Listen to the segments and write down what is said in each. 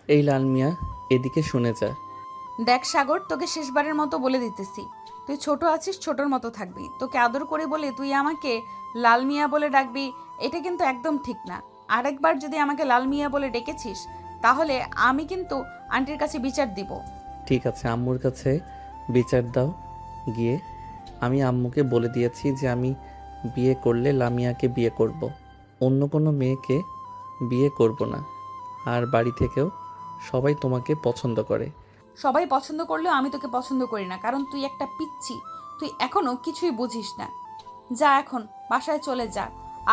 এই লাল মিয়া, এদিকে শুনে যা। দেখ সাগর, তোকে শেষবারের মতো বলে দিতেছি, তুই ছোট আছিস, ছোটর মতো থাকবি। তোকে আদর করে বলে তুই আমাকে লাল মিয়া বলে ডাকবি, এটা কিন্তু একদম ঠিক না। আরেকবার যদি আমাকে লাল মিয়া বলে ডেকেছিস, তাহলে আমি কিন্তু আন্টির কাছে বিচার দিব। ঠিক আছে, আম্মুর কাছে বিচার দাও গিয়ে। আমি আম্মুকে বলে দিয়েছি যে আমি বিয়ে করলে লামিয়াকে বিয়ে করব, অন্য কোনো মেয়েকে বিয়ে করব না। আর বাড়ি থেকেও সবাই তোমাকে পছন্দ করে। সবাই পছন্দ করলেও আমি তোকে পছন্দ করি না, কারণ তুই একটা পিচ্ছি। তুই এখনো কিছুই বুঝিস না। যা এখন বাসায় চলে যা,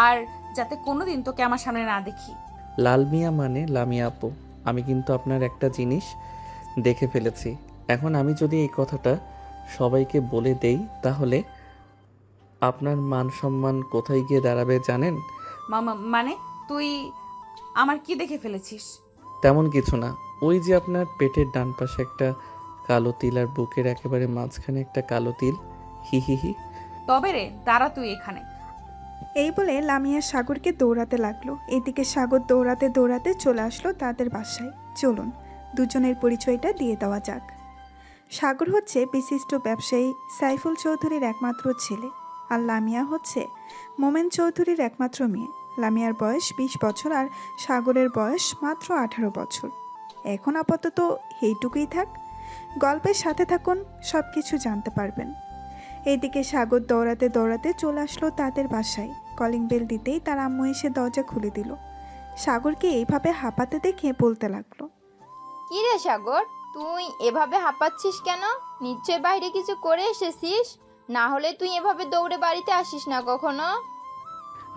আর যাতে কোনোদিন তোকে আমার সামনে না দেখি। লাল মিয়া মানে লামিয়া আপু। আমি কিন্তু আপনার একটা জিনিস দেখে ফেলেছি। এখন আমি যদি এই কথাটা সবাইকে বলে দেই, তাহলে আপনার মান সম্মান কোথায় গিয়ে দাঁড়াবে জানেন? মামা মানে তুই আমার কি দেখে ফেলেছিস? তেমন কিছু না। ওই যে আপনার পেটের ডান পাশে একটা কালো তিল আর বুকের একেবারে মাঝখানে একটা কালো তিল। হি হি হি। তবে রে, দাঁড়া তুই এখানে। এই বলে লামিয়া সাগরকে দৌড়াতে লাগলো। এদিকে সাগর দৌড়াতে দৌড়াতে চলে আসলো তাদের বাসায়। চলুন দুজনের পরিচয়টা দিয়ে দেওয়া যাক। সাগর হচ্ছে বিশিষ্ট ব্যবসায়ী সাইফুল চৌধুরীর একমাত্র ছেলে, আর লামিয়া হচ্ছে মোমেন চৌধুরীর একমাত্র মেয়ে। লামিয়ার বয়স 20 বছর আর সাগরের বয়স মাত্র 18 বছর। এখন আপাতত এইটুকুই থাক, গল্পের সাথে থাকুন, সব কিছু জানতে পারবেন। এইদিকে সাগর দৌড়াতে দৌড়াতে চলে আসলো তাদের বাসায়। কলিং বেল দিতেই তার আম্মু এসে দরজা খুলে দিল। সাগরকে এইভাবে হাঁপাতে দেখে বলতে লাগলো, কি রে সাগর, তুই এভাবে হাঁপাচ্ছিস কেন? নিশ্চয় বাইরে কিছু করে এসেছিস, না হলে তুই এভাবে দৌড়ে বাড়িতে আসিস না কখনো।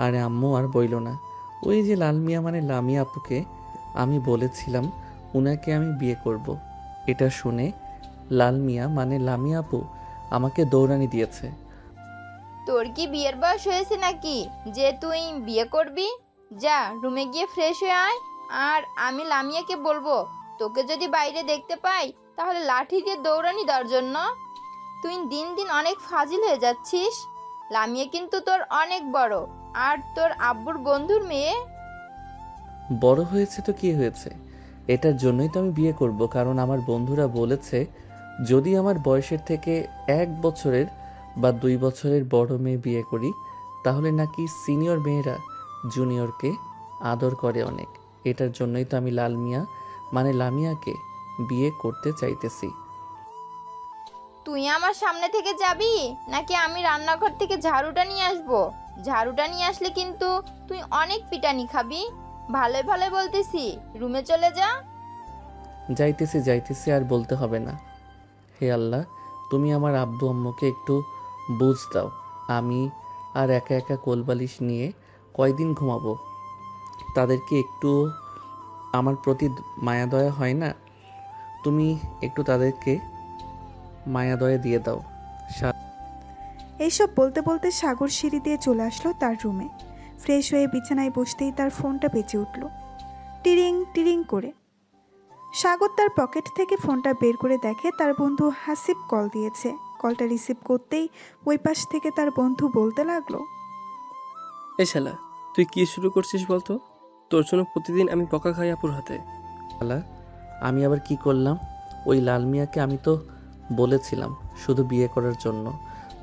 আরে আম্মু আর বইল না। ওই যে লাল মিয়া মানে লামিয়া আপুকে আমি বলেছিলাম উনাকে আমি বিয়ে করব। এটা শুনে লাল মিয়া মানে লামিয়া আপু আমাকে দৌড়ানি দিয়েছে। তোর কি বিয়ের বয়স হয়েছে নাকি যে তুই বিয়ে করবি? যা রুমে গিয়ে ফ্রেশ হয়ে আয়। আর আমি লামিয়াকে বলবো, তোকে যদি বাইরে দেখতে পাই তাহলে লাঠি দিয়ে দৌড়ানি দেওয়ার জন্য। তুই দিন দিন অনেক ফাজিল হয়ে যাচ্ছিস। লামিয়া কিন্তু তোর অনেক বড়, আর তোর আব্বুর বন্ধুর মেয়ে। বড় হয়েছে তো কি হয়েছে, এটার জন্যই তো আমি বিয়ে করব, কারণ আমার বন্ধুরা বলেছে যদি আমার বয়সের থেকে 1 বছরের বা 2 বছরের বড় মেয়ে বিয়ে করি, তাহলে নাকি সিনিয়র মেয়েরা জুনিয়রকে আদর করে অনেক। এটার জন্যই তো আমি লাল মিয়া মানে লামিয়াকে বিয়ে করতে চাইতেছি। তুই আমার সামনে থেকে যাবি নাকি আমি রান্নাঘর থেকে ঝাড়ুটা নিয়ে আসবো? ঝাড়ুটা নিয়ে আসলে কিন্তু তুই অনেক পিটানি খাবি। ভালোই ভালোই বলতেছি, রুমে চলে যা। যাইতেছি যাইতেছি, আর বলতে হবে না। হে আল্লাহ, তুমি আমার আব্বু আম্মুকে একটু বুঝ দাও। আমি আর একা একা কোলবালিশ নিয়ে কয়দিন ঘুমাবো? তাদেরকে একটু আমার প্রতি মায়া দয়া হয় না? তুমি একটু তাদেরকে মায়া দয়া দিয়ে দাও। এইসব বলতে বলতে সাগর সিঁড়ি দিয়ে চলে আসলো তার রুমে। ফ্রেশ হয়ে বিছানায় বসতেই তার ফোনটা বেজে উঠল, টিরিং টিরিং করে। সাগর তার পকেট থেকে ফোনটা বের করে দেখে তার বন্ধু হাসিব কল দিয়েছে। কলটা রিসিভ করতেই ওই পাশ থেকে তার বন্ধু বলতে লাগলো, এই শালা, তুই কি শুরু করছিস বলতো? তোর জন্য প্রতিদিন আমি বকা খাই আপুর হাতে। আল্লাহ, আমি আবার কি করলাম? ওই লাল মিয়াকে আমি তো বলেছিলাম শুধু বিয়ে করার জন্য।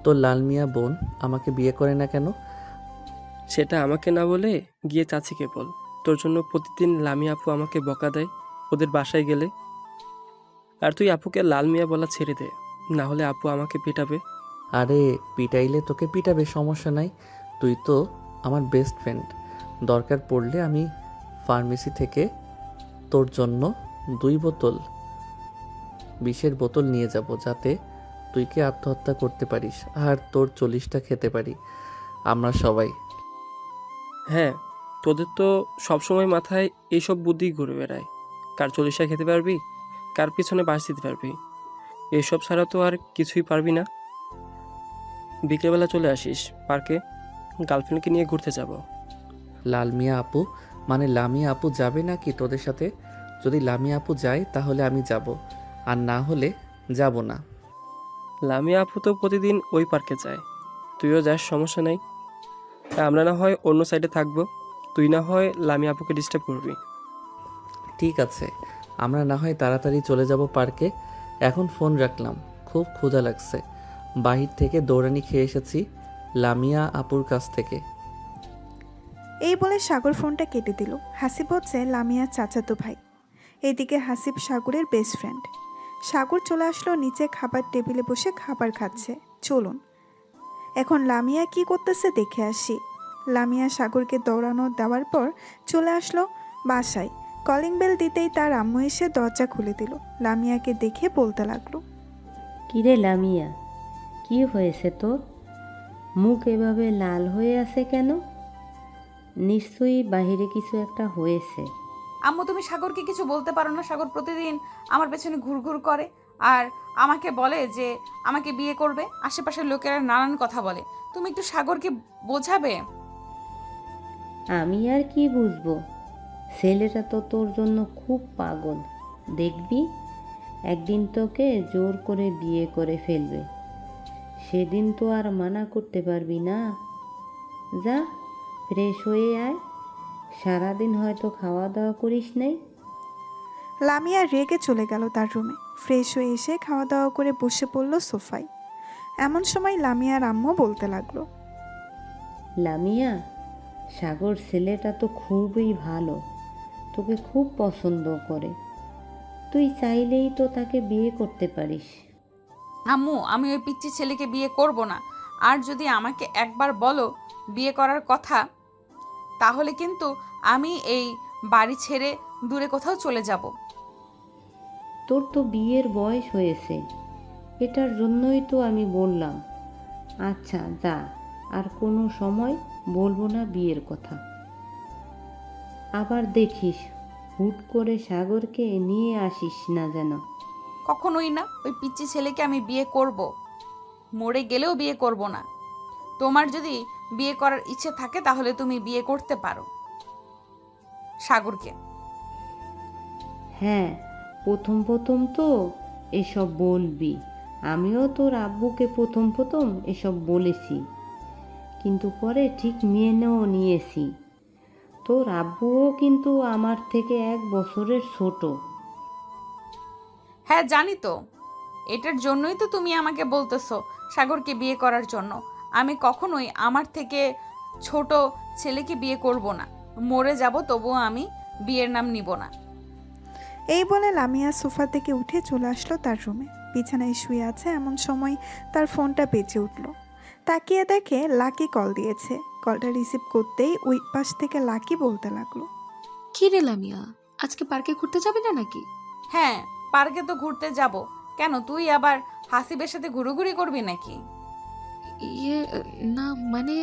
তো লাল মিয়া বোন আমাকে বিয়ে করে না কেন? সেটা আমাকে না বলে গিয়ে চাচিকে বল। তোর জন্য প্রতিদিন লামি আপু আমাকে বকা দেয় ওদের বাসায় গেলে। আর তুই আপুকে লাল মিয়া বলা ছেড়ে দে, না হলে আপু আমাকে পেটাবে। আরে পিটাইলে তোকে পিটাবে, সমস্যা নাই। তুই তো আমার বেস্ট ফ্রেন্ড। দরকার পড়লে আমি ফার্মেসি থেকে তোর জন্য 2 বোতল বিষের বোতল নিয়ে যাব, যাতে তুই কি আত্মহত্যা করতে পারিস আর তোর 40টা খেতে পারি আমরা সবাই। হ্যাঁ, তোদের তো সবসময় মাথায় এইসব বুদ্ধি ঘুরে বেড়ায়। কার চল্লিশা খেতে পারবি, কার পিছনে বাস দিতে পারবি, এসব ছাড়া তো আর কিছুই পারবি না। বিকেলবেলা চলে আসিস পার্কে, গার্লফ্রেন্ডকে নিয়ে ঘুরতে যাব। লাল মিয়া আপু মানে লামিয়া আপু যাবে নাকি তোদের সাথে? যদি লামিয়া আপু যায় তাহলে আমি যাব, আর না হলে যাব না। লামিয়া আপু তো প্রতিদিন ওই পার্কে যায়, তুইও যাস, সমস্যা নাই। তা আমরা না হয় অন্য সাইডে থাকবো, তুই না হয় লামিয়া আপুকে ডিস্টার্ব করবি। ঠিক আছে, আমরা না হয় তাড়াতাড়ি চলে যাব পার্কে। এখন ফোন রাখলাম, খুব ক্ষুধা লাগছে। বাহির থেকে দৌড়ানি খেয়ে এসেছি লামিয়া আপুর কাছ থেকে। এই বলে সাগর ফোনটা কেটে দিল। হাসিব হচ্ছে লামিয়ার চাচাতো ভাই। এদিকে হাসিব সাগরের বেস্ট ফ্রেন্ড। সাগর চলে আসলো নিচে, খাবার টেবিলে বসে খাবার খাচ্ছে। চলুন এখন লামিয়া কি করতেছে দেখে আসি। লামিয়া সাগরকে দৌড়ানো দেওয়ার পর চলে আসলো বাসায়। কলিং বেল দিতেই তার আম্মু এসে দরজা খুলে দিল। লামিয়াকে দেখে বলতে লাগলো, কিরে লামিয়া, কি হয়েছে তোর? মুখ এভাবে লাল হয়ে আছে কেন? নিশ্চয়ই বাহিরে কিছু একটা হয়েছে। আম্মু তুমি সাগরকে কিছু বলতে পারো না? সাগর প্রতিদিন আমার পেছনে ঘুরঘুর করে আর আমাকে বলে যে আমাকে বিয়ে করবে। আশেপাশের লোকেরা নানান কথা বলে, তুমি একটু সাগরকে বোঝাবে? আমি আর কি বুঝবো? ছেলেটা তো তোর জন্য খুব পাগল। দেখবি একদিন তোকে জোর করে বিয়ে করে ফেলবে। সেদিন তো আর মানা করতে পারবি না। যা ফ্রেশ হয়ে আয়, সারাদিন হয়তো খাওয়া দাওয়া করিস নাই। লামিয়া রেগে চলে গেল তার রুমে। ফ্রেশ হয়ে এসে খাওয়া দাওয়া করে বসে পড়ল সোফায়। এমন সময় লামিয়ার আম্মু বলতে লাগলো, লামিয়া, সাগর ছেলেটা তো খুবই ভালো, তোকে খুব পছন্দ করে। তুই চাইলেই তো তাকে বিয়ে করতে পারিস। আম্মু আমি ওই পিচ্চি ছেলেকে বিয়ে করব না। আর যদি আমাকে একবার বলো বিয়ে করার কথা, তাহলে কিন্তু আমি এই বাড়ি ছেড়ে দূরে কোথাও চলে যাব। তোর তো বিয়ের বয়স হয়েছে, এটার জন্যই তো আমি বললাম। আচ্ছা যা, আর কোনো সময় বলবো না বিয়ের কথা। আবার দেখিস হুট করে সাগরকে নিয়ে আসিস না যেন। কখনোই না, ওই পিচ্চি ছেলেকে আমি বিয়ে করব, মরে গেলেও বিয়ে করব না। তোমার যদি বিয়ে করার ইচ্ছে থাকে তাহলে তুমি বিয়ে করতে পারো সাগরকে। হ্যাঁ, প্রথম প্রথম তো এসব বলবি। আমিও তোর আব্বুকে প্রথম প্রথম এসব বলেছি, কিন্তু পরে ঠিক মেনেও নিয়েছি। তোর আব্বুও কিন্তু আমার থেকে 1 বছরের ছোট। হ্যাঁ জানি তো, এটার জন্যই তো তুমি আমাকে বলতেছো সাগরকে বিয়ে করার জন্য। আমি কখনোই আমার থেকে ছোট ছেলেকে বিয়ে করব না। মরে যাব তবুও আমি বিয়ের নাম নিব না। এই বলে লামিয়া সোফা থেকে উঠে চলে আসলো তার রুমে। বিছানায় শুয়ে আছে, এমন সময় তার ফোনটা বেজে উঠল। তাকিয়ে দেখে লাকি কল দিয়েছে। কলটা রিসিভ করতেই ওই পাশ থেকে লাকি বলতে লাগলো, কি রে লামিয়া, আজকে পার্কে ঘুরতে যাবি না নাকি? হ্যাঁ পার্কে তো ঘুরতে যাব। কেন তুই আবার হাসিবের সাথে ঘুরোঘুরি করবি নাকি? ইয়ে না মানে,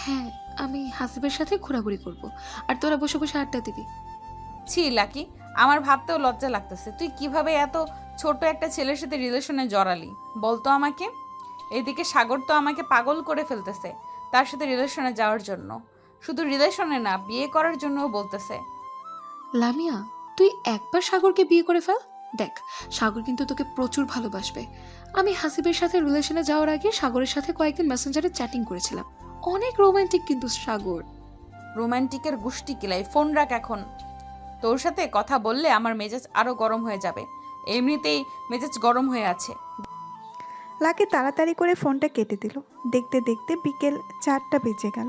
হ্যাঁ আমি হাসিবের সাথে ঘোরাঘুরি করব, আর তোরা বসে বসে আড্ডা দিবি। ছি লাকি, আমার ভাবতেও লজ্জা লাগতেছে। তুই কিভাবে এত ছোট একটা ছেলের সাথে রিলেশনে জড়ালি বলতো আমাকে? এদিকে সাগর তো আমাকে পাগল করে ফেলতেছে তার সাথে রিলেশনে যাওয়ার জন্য। শুধু রিলেশনে না, বিয়ে করার জন্যও বলতেছে। লামিয়া, তুই একবার সাগরকে বিয়ে করে ফেল, দেখ সাগর কিন্তু তোকে প্রচুর ভালোবাসবে। আমি হাসিবের সাথে রিলেশনে যাওয়ার আগে সাগরের সাথে কয়েকদিন মেসেঞ্জারে চ্যাটিং করেছিলাম, অনেক রোমান্টিক কিন্তু সাগর। রোমান্টিকের গুষ্টি কিলাই, ফোন রাখ এখন। তোর সাথে কথা বললে আমার মেজাজ আরো গরম হয়ে যাবে, এমনিতেই মেজাজ গরম হয়ে আছে। লাকি তাড়াতাড়ি করে ফোনটা কেটে দিল। দেখতে দেখতে বিকেল 4টা বেজে গেল।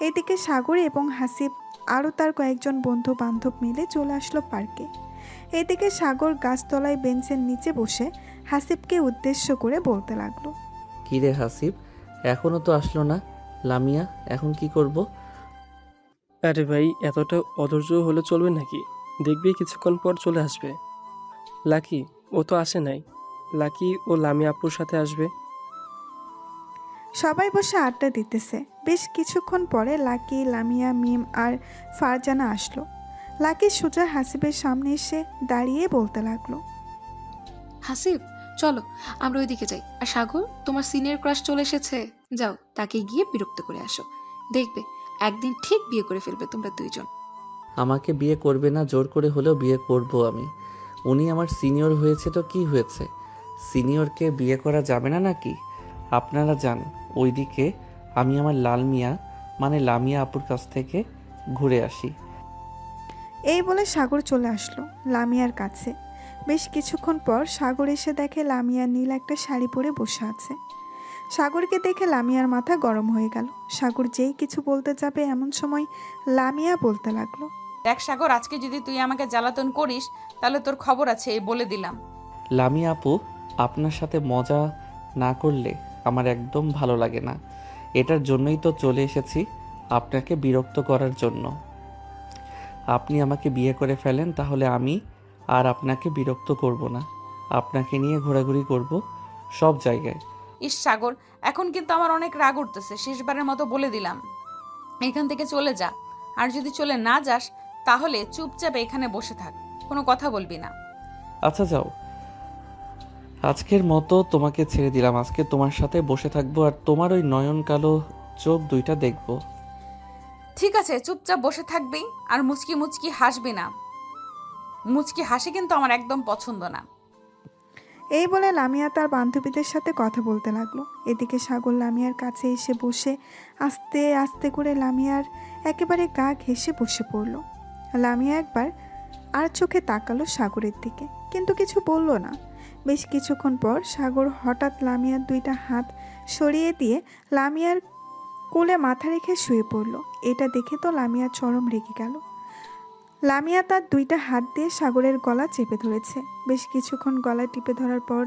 এদিকে সাগর এবং হাসিব আরও তার কয়েকজন বন্ধু বান্ধব মিলে চলে আসলো পার্কে। এদিকে সাগর গাছতলায় বেঞ্চের নিচে বসে হাসিবকে উদ্দেশ্য করে বলতে লাগলো, কী রে হাসিব, এখনও তো আসলো না? লামিয়া এখন কি করব? আরে ভাই, এতটা অধৈর্য হলে চলবে নাকি? দেখবি কিছুক্ষণ পর চলে আসবে। লাকি ও তো আসে নাই, লাকি ও লামিয়া আপুর সাথে আসবে। সবাই বসে আড্ডা দিতেছে। বেশ কিছুক্ষণ পরে লাকি, লামিয়া, মিম আর ফারজানা আসলো। লাকি সোজা হাসিবের সামনে এসে দাঁড়িয়ে বলতে লাগলো, হাসিব চলো আমরা ওইদিকে যাই। আর সাগর, তোমার সিনিয়র ক্রাশ চলে এসেছে, যাও তাকে গিয়ে বিরক্ত করে আসো। দেখবে একদিন ঠিক বিয়ে করে ফেলবে তোমরা দুইজন। আমাকে বিয়ে করবে না, জোর করে হলেও বিয়ে করব আমি। উনি আমার সিনিয়র হয়েছে তো কি হয়েছে? সিনিয়রকে বিয়ে করা যাবে না নাকি? আপনারা যান ওইদিকে, আমি আমার লাল মিয়া মানে লামিয়া আপুর কাছ থেকে ঘুরে আসি। এই বলে সাগর চলে আসলো লামিয়ার কাছে। বেশ কিছুক্ষণ পর সাগর এসে দেখে লামিয়া নীল একটা শাড়ি পরে বসে আছে। সাগরকে দেখে লামিয়ার মাথা গরম হয়ে গেল। সাগর যেই কিছু বলতে যাবে এমন সময় লামিয়া বলতে লাগলো, দেখ সাগর, আজকে যদি তুই আমাকে জ্বালাতন করিস তাহলে তোর খবর আছে, এই বলে দিলাম। লামিয়া আপু, আপনার সাথে মজা না করলে আমার একদম ভালো লাগে না। এটার জন্যই তো চলে এসেছি, আপনাকে বিরক্ত করার জন্য। আপনি আমাকে বিয়ে করে ফেলেন, তাহলে আমি আর আপনাকে বিরক্ত করব না। আপনাকে নিয়ে ঘোরাঘুরি করব সব জায়গায়। ইস সাগর, এখন কিন্তু আমার অনেক রাগ উঠতেছে, শেষবারের মতো বলে দিলাম, এখান থেকে চলে যা। আর যদি চলে না যাস তাহলে চুপচাপ এখানে বসে থাক, কোনো কথা বলবি না। আচ্ছা যাও, আজকের মতো তোমাকে ছেড়ে দিলাম। আজকে তোমার সাথে বসে থাকবো আর তোমার ওই নয়ন কালো চোখ দুইটা দেখবো। ঠিক আছে, চুপচাপ বসে থাকবি আর মুচকি মুচকি হাসবি না। মুচকি হাসি কিন্তু আমার একদম পছন্দ না। এই বলে লামিয়া তার বান্ধবীদের সাথে কথা বলতে লাগলো। এদিকে সাগর লামিয়ার কাছে এসে বসে আস্তে আস্তে করে লামিয়ার একেবারে গা ঘেঁষে বসে পড়ল। লামিয়া একবার আর চোখে তাকালো সাগরের দিকে, কিন্তু কিছু বলল না। বেশ কিছুক্ষণ পর সাগর হঠাৎ লামিয়ার দুইটা হাত সরিয়ে দিয়ে লামিয়ার কোলে মাথা রেখে শুয়ে পড়ল। এটা দেখে তো লামিয়া চরম রেগে গেল। লামিয়া তার দুইটা হাত দিয়ে সাগরের গলা চেপে ধরেছে। বেশ কিছুক্ষণ গলা টিপে ধরার পর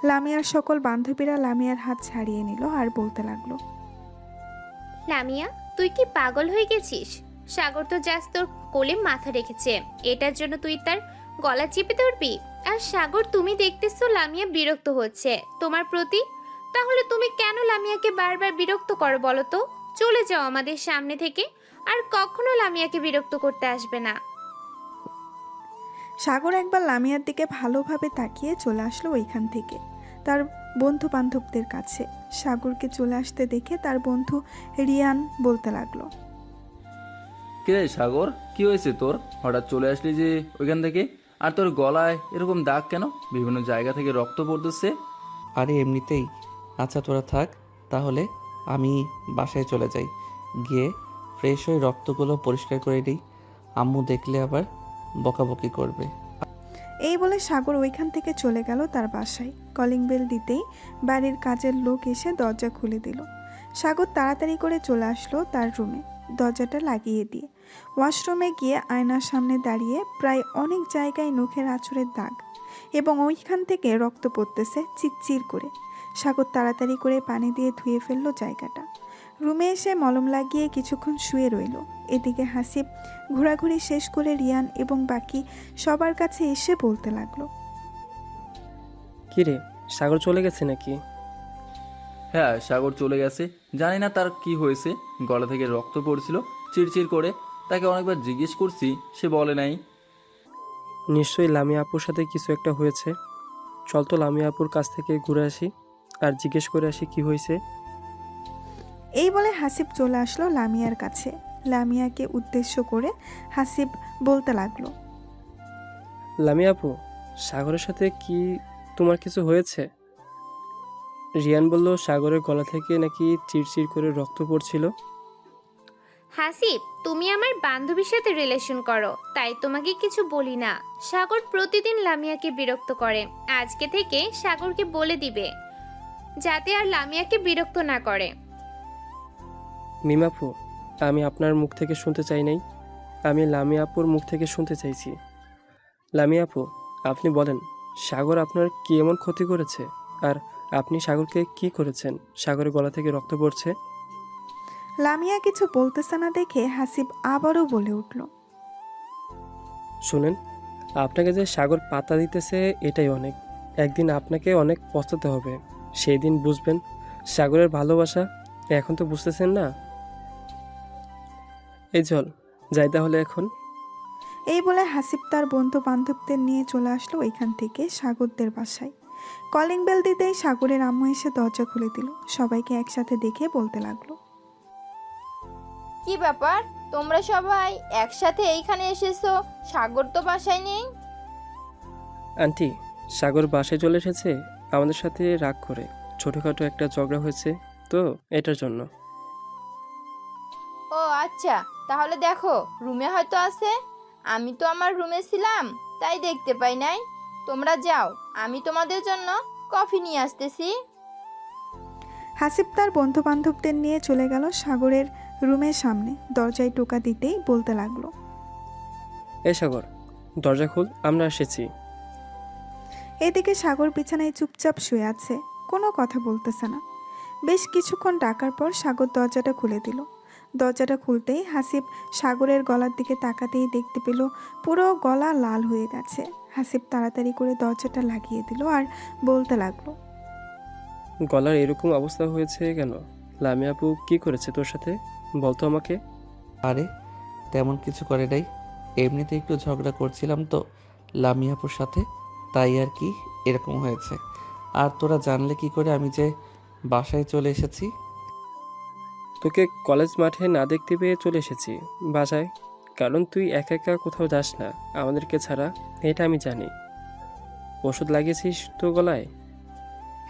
লামিয়ার সকল বান্ধবীরা লামিয়ার হাত ছাড়িয়ে নিল আর বলতে লাগলো, লামিয়া, তুই কি পাগল হয়ে গেছিস? সাগর তো জাস্ট তোর কোলে মাথা রেখেছে, এটার জন্য তুই তার গলা চেপে ধরবি? আর সাগর, তুমি দেখতেছো লামিয়া বিরক্ত হচ্ছে তোমার প্রতি, তাহলে তুমি কেন লামিয়াকে বারবার বিরক্ত করো বলো তো? চলে যাও আমাদের সামনে থেকে, আর কখনো লামিয়াকে বিরক্ত করতে আসবে না। সাগর একবার লামিয়ার দিকে ভালোভাবে তাকিয়ে চলে আসলো ওইখান থেকে তার বন্ধু বান্ধবদের কাছে। সাগরকে চলে আসতে দেখে তার বন্ধু রিয়ান বলতে লাগলো, কিরে সাগর, কি হয়েছে তোর? হঠাৎ চলে আসলি যে ওইখান থেকে? আর তোর গলায় এরকম দাগ কেন? বিভিন্ন জায়গা থেকে রক্ত পড়তেছে। আরে এমনিতেই। আচ্ছা তোরা থাক, তাহলে আমি বাসায় চলে যাই, গিয়ে ফ্রেশ হয়ে রক্তগুলো পরিষ্কার করে দিই। আম্মু দেখলে আবার বকাবকি করবে। এই বলে সাগর ওইখান থেকে চলে গেল তার বাসায়। কলিং বেল দিতেই বাড়ির কাজের লোক এসে দরজা খুলে দিল। সাগর তাড়াতাড়ি করে চলে আসলো তার রুমে, দরজাটা লাগিয়ে দিয়ে ওয়াশরুমে গিয়ে আয়নার সামনে দাঁড়িয়ে প্রায় অনেক জায়গায় নখের আঁচড়ের দাগ এবং ওইখান থেকে রক্ত পড়তেছে চিরচির করে। সাগর তাড়াতাড়ি করে পানি দিয়ে ধুয়ে ফেললো জায়গাটা। রুমে এসে মলম লাগিয়ে কিছুক্ষণ শুয়ে রইল। এদিকে হাসিব ঘোরাঘুরি শেষ করে রিয়ান এবং বাকি সবার কাছে এসে বলতে লাগলো, কিরে, সাগর চলে গেছে নাকি? হ্যাঁ, সাগর চলে গেছে। জানি না তার কি হয়েছে, গলা থেকে রক্ত পড়ছিল চিরচির করে। তাকে অনেকবার জিজ্ঞেস করছি, সে বলে নাই। নিশ্চয়ই লামিয়া আপুর সাথে কিছু একটা হয়েছে। চল তো লামিয়া আপুর কাছ থেকে ঘুরে আসি আর জিজ্ঞেস করে আসি কি হয়েছে। এই বলে হাসিব চলে আসলো লামিয়ার কাছে। লামিয়াকে উদ্দেশ্য করে হাসিব বলতে লাগলো, লামিয়া আপু, সাগরের সাথে কি তোমার কিছু হয়েছে? রিয়ান বলল সাগরের গলা থেকে নাকি চিরচির করে রক্ত পড়ছিল। হাসিব, তুমি আমার বান্ধবীর সাথে রিলেশন করো, তাই তোমাকে কিছু বলি না। সাগর প্রতিদিন লামিয়াকে বিরক্ত করে, আজকে থেকে সাগরকে বলে দিবে যাতে আর লামিয়াকে বিরক্ত না করে। মিমাপু, আমি আপনার মুখ থেকে শুনতে চাই নাই, আমি লামিয়া আপুর মুখ থেকে শুনতে চাইছি। লামিয়া আপু, আপনি বলেন, সাগর আপনার কি এমন ক্ষতি করেছে? আর আপনি সাগরকে কি করেছেন? সাগরের গলা থেকে রক্ত পড়ছে। লামিয়া কিছু বলতেছে না দেখে হাসিব আবারও বলে উঠল, শুনেন, আপনাকে যে সাগর পাতা দিতেছে এটাই অনেক। একদিন আপনাকে অনেক পস্তাতে হবে, সেই দিন বুঝবেন সাগরের ভালোবাসা। এখন তো বুঝতেছেন না। এই চল যাই তাহলে এখন। এই বলে হাসিব তার বন্ধু বান্ধবদের নিয়ে চলে আসলো ওইখান থেকে সাগরদের বাসায়। কলিং বেল দিতেই সাগরের আম্মু এসে দরজা খুলে দিল। সবাইকে একসাথে দেখে বলতে লাগলো, কি ব্যাপার, তোমরা সবাই একসাথে এইখানে এসেছো? সাগর তো বাসায় নেই। আন্টি, সাগর বাসায় চলে এসেছে আমাদের সাথে রাগ করে। ছোটোখাটো একটা ঝগড়া হয়েছে তো, এটার জন্য। ও আচ্ছা, তাহলে দেখো রুমে হয়তো আছে। আমি তো আমার রুমে ছিলাম, তাই দেখতে পাই নাই। তোমরা যাও, আমি তোমাদের জন্য কফি নিয়ে আসতেছি। হাসিব তার বন্ধু বান্ধবদের নিয়ে চলে গেল সাগরের রুমের সামনে। দরজায় টোকা দিতেই বলতে লাগলো, এই সাগর, দরজা খুল, আমরা এসেছি। এদিকে সাগর বিছানায় চুপচাপ শুয়ে আছে, কোনো কথা বলতেছে না। বেশ কিছুক্ষণ ডাকার পর সাগর দরজাটা খুলে দিল। দরজাটা খুলতেই হাসিব সাগরের গলার দিকে তাকাতেই দেখতে পেল পুরো গলা লাল হয়ে গেছে। হাসিব তাড়াতাড়ি করে দরজাটা লাগিয়ে দিল আর বলতে লাগলো, গলার এরকম অবস্থা হয়েছে কেন? লামিয়া আপু কি করেছে তোর সাথে, বলতো আমাকে। আরে তেমন কিছু করে নাই, এমনিতে একটু ঝগড়া করছিলাম তো লামিয়াপুর সাথে, তাই আর কি এরকম হয়েছে। আর তোরা জানলে কি করে আমি যে বাসায় চলে এসেছি? তোকে কলেজ মাঠে না দেখতে পেয়ে চলে এসেছি বাসায়, কারণ তুই একা একা কোথাও যাস না আমাদেরকে ছাড়া, এটা আমি জানি। ওষুধ লাগিয়েছিস তো গলায়?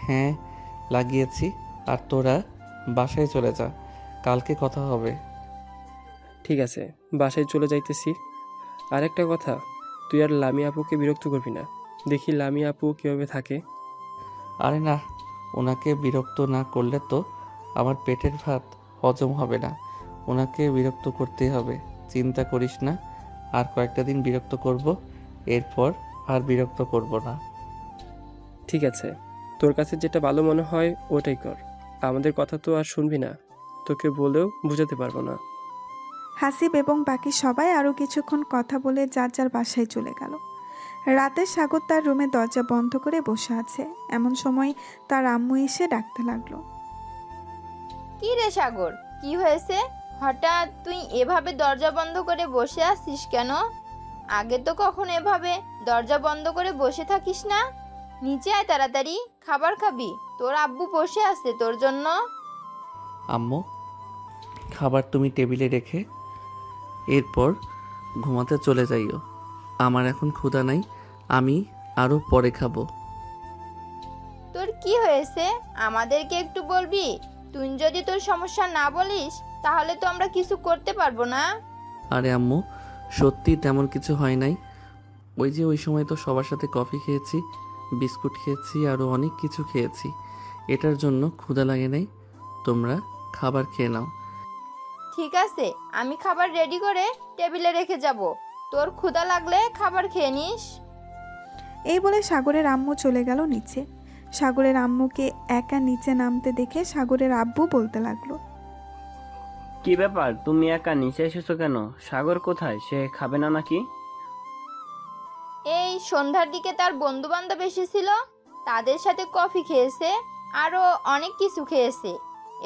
হ্যাঁ লাগিয়েছি। আর তোরা বাসায় চলে যা, কালকে কথা হবে। ঠিক আছে, বাসায় চলে যাইতেছি। আর একটা কথা, তুই আর লামিয়া আপুকে বিরক্ত করবি না। দেখি লামিয়া আপু কীভাবে থাকে। আরে না, ওনাকে বিরক্ত না করলে তো আমার পেটের ভাত হজম হবে না। ওনাকে বিরক্ত করতেই হবে, চিন্তা করিস না। আর কয়েকটা দিন বিরক্ত করব, এরপর আর বিরক্ত করব না। ঠিক আছে, তোর কাছে যেটা ভালো মনে হয় ওটাই কর। আমাদের কথা তো আর শুনবি না, তোকে বলেও বুঝাতে পারবো না। হাসিব এবং বাকি সবাই আরও কিছুক্ষণ কথা বলে যার যার বাসায় চলে গেল। রাতে সাগর তার রুমে দরজা বন্ধ করে বসে আছে। এমন সময় তার আম্মু এসে ডাকতে লাগলো, কি রে সাগর, কি হয়েছে? হঠাৎ তুই এভাবে দরজা বন্ধ করে বসে আছিস কেন? আগে তো কখনো এভাবে দরজা বন্ধ করে বসে থাকিস না। নিচে আয় তাড়াতাড়ি, খাবার খাবি। তোর আব্বু বসে আছে তোর জন্য। আম্মু, খাবার তুমি টেবিলে রেখে এরপর ঘুমাতে চলে যাইও। আমার এখন ক্ষুধা নাই, আমি আরও পরে খাবো। তোর কি হয়েছে আমাদেরকে একটু বলবি? তুই যদি তোর সমস্যা না বলিস তাহলে তো আমরা কিছু করতে পারবো না। আরে আম্মু, সত্যি তেমন কিছু হয় নাই। ওই সময় তো সবার সাথে কফি খেয়েছি, বিস্কুট খেয়েছি, আরও অনেক কিছু খেয়েছি। এটার জন্য ক্ষুধা লাগে নাই। তোমরা খাবার খেয়ে নাও। ঠিক আছে, আমি খাবার রেডি করে টেবিলে রেখে যাব। তোর ক্ষুধা লাগলে খাবার খেয়ে নিস। এই বলে সাগরের আম্মু চলে গেল নিচে। সাগরের আম্মুকে একা নিচে নামতে দেখে সাগরের আব্বু বলতে লাগলো, কি ব্যাপার, তুমি একা নিচে এসেছো কেন? সাগর কোথায়, সে খাবে না নাকি? এই সন্ধ্যার দিকে তার বন্ধু বান্ধব এসেছিল, তাদের সাথে কফি খেয়েছে, আরও অনেক কিছু খেয়েছে।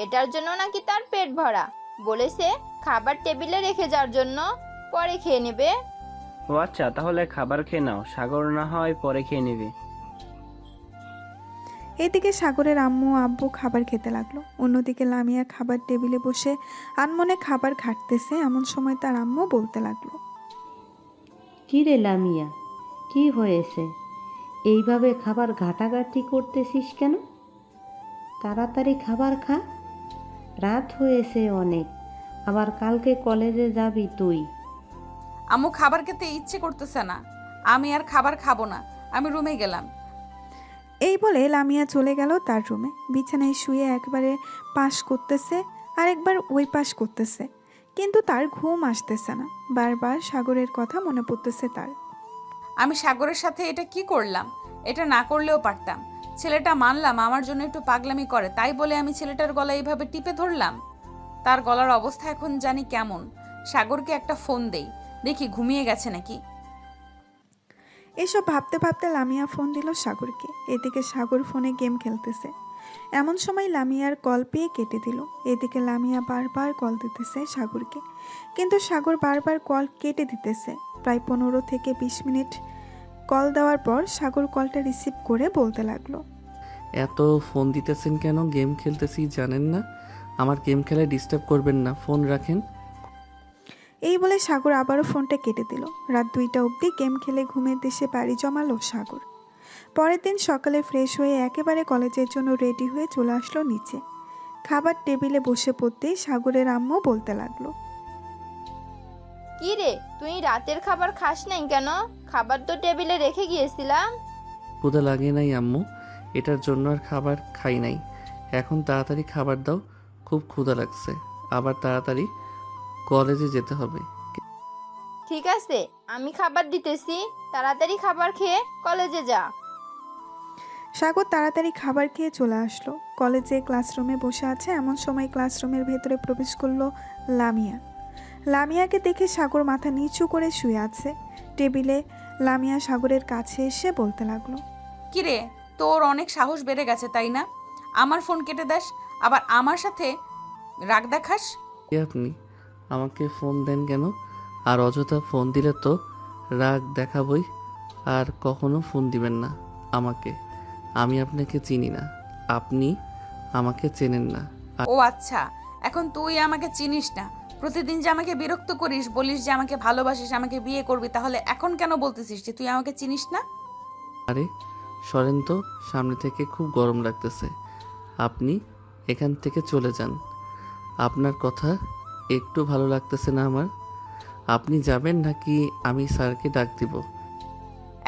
এটার জন্য নাকি তার পেট ভরা। বলেছে খাবার টেবিলে রেখে যাওয়ার জন্য, পরে খেয়ে নেবে। ও আচ্ছা, তাহলে খাবার খেয়ে নাও, সাগর না হয় পরে খেয়ে নেবে। এদিকে সাগরের আম্মু আব্বু খাবার খেতে লাগলো। অন্যদিকে লামিয়া খাবার টেবিলে বসে আনমনে খাবার ঘাটতেছে। এমন সময় তার আম্মু বলতে লাগলো, কী রে লামিয়া, কি হয়েছে? এইভাবে খাবার ঘাটাঘাটি করতেছিস কেন? তাড়াতাড়ি খাবার খা, রাত হয়েছে অনেক, আবার কালকে কলেজে যাবি তুই। আম্মু খাবার খেতে ইচ্ছে করতেছে না, আমি আর খাবার খাবো না, আমি রুমে গেলাম। এই বলে লামিয়া চলে গেল তার রুমে। বিছানায় শুয়ে একবারে পাশ করতেছে আর একবার ওই পাশ করতেছে, কিন্তু তার ঘুম আসতেছে না। বারবার সাগরের কথা মনে পড়তেছে তার। আমি সাগরের সাথে এটা কি করলাম? এটা না করলেও পারতাম। ছেলেটা মানলাম আমার জন্য একটু পাগলামি করে, তাই বলে আমি ছেলেটার গলা এইভাবে টিপে ধরলাম। তার গলার অবস্থা এখন জানি কেমন। সাগরকে একটা ফোন দেই, দেখি ঘুমিয়ে গেছে নাকি। এসব ভাবতে ভাবতে লামিয়া ফোন দিল সাগরকে। এদিকে সাগর ফোনে গেম খেলতেছে। এমন সময় লামিয়ার কল পেয়ে কেটে দিল। এদিকে লামিয়া বারবার কল দিতেছে সাগরকে, কিন্তু সাগর বারবার কল কেটে দিতেছে। প্রায় 15 থেকে 20 মিনিট কল দেওয়ার পর সাগর কলটা রিসিভ করে বলতে লাগলো, এত ফোন দিতেছেন কেন? গেম খেলতেছি জানেন না? আমার গেম খেলায় ডিস্টার্ব করবেন না, ফোন রাখেন। এই বলে সাগর আবারও ফোনটা কেটে দিল। রাত 2টা অবধি গেম খেলে ঘুমের দেশে বাড়ি জমালো সাগর। পরের দিন সকালে ফ্রেশ হয়ে একেবারে কলেজের জন্য রেডি হয়ে চলে আসলো নিচে। খাবার টেবিলে বসে পড়তেই সাগরের আম্মু বলতে লাগলো, কি রে, তুই রাতের খাবার খাস নাই কেন? খাবার তো টেবিলে রেখে গিয়েছিলাম। ক্ষুধা লাগে নাই আম্মু, এটার জন্য আর খাবার খাই নাই। এখন তাড়াতাড়ি খাবার দাও, খুব ক্ষুধা লাগছে, আবার তাড়াতাড়ি কলেজে যেতে হবে। ঠিক আছে, আমি খাবার দিতেছি, তাড়াতাড়ি খাবার খেয়ে কলেজে যা। সাগর তাড়াতাড়ি খাবার খেয়ে চলে আসলো। কলেজে ক্লাসরুমে বসে আছে এমন সময় ক্লাসরুমের ভেতরে প্রবেশ করলো লামিয়া। লামিয়াকে দেখে সাগর মাথা নিচু করে শুয়ে আছে টেবিলে। লামিয়া সাগরের কাছে এসে বলতে লাগলো, কিরে, তোর অনেক সাহস বেড়ে গেছে তাই না? আমার ফোন কেটে দাস, আবার আমার সাথে রাগ দেখাস। কে আপনি? আমাকে ফোন দেন কেন? আর অযথা ফোন দিলে তো রাগ দেখাবই। আর কখনো ফোন দিবেন না আমাকে। আমি আপনাকে চিনি না, আপনি আমাকে চেনেন না। ও আচ্ছা, এখন তুই আমাকে চিনিস না। প্রতিদিন যে আমাকে বিরক্ত করিস, বলিস যে আমাকে ভালোবাসিস, আমাকে বিয়ে করবি, তাহলে এখন কেন বলতেছিস যে তুই আমাকে চিনিস না? আরে সরেন তো, সামনে থেকে খুব গরম লাগতেছে। আপনি এখান থেকে চলে যান। আপনার কথা একটু ভালো লাগতেছে না আমার। আপনি যাবেন নাকি আমি স্যারকে ডাক দিব?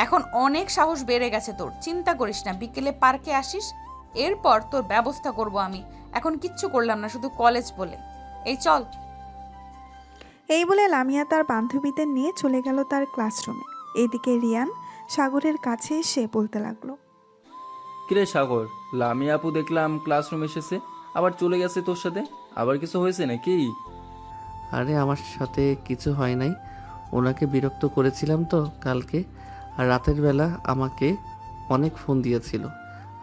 এখন অনেক সাহস বেড়ে গেছে তোর, চিন্তা করিস না। বিকেলে পার্কে আসিস, এরপর তোর ব্যবস্থা করব আমি। এখন কিচ্ছু করলাম না, শুধু কলেজ বলে। এই চল। এই বলে লামিয়া তার বান্ধবীদের নিয়ে চলে গেল তার ক্লাসরুমে। এদিকে রিয়ান সাগরের কাছে এসে বলতে লাগলো, কিরে সাগর, লামিয়া আপু দেখলাম ক্লাসরুম এসেছে, আবার চলে গেছে তোর সাথে। আবার কিছু হয়েছে নাকি? আরে আমার সাথে কিছু হয় নাই, ওনাকে বিরক্ত করেছিলাম তো কালকে। আর রাতের বেলা আমাকে অনেক ফোন দিয়েছিল,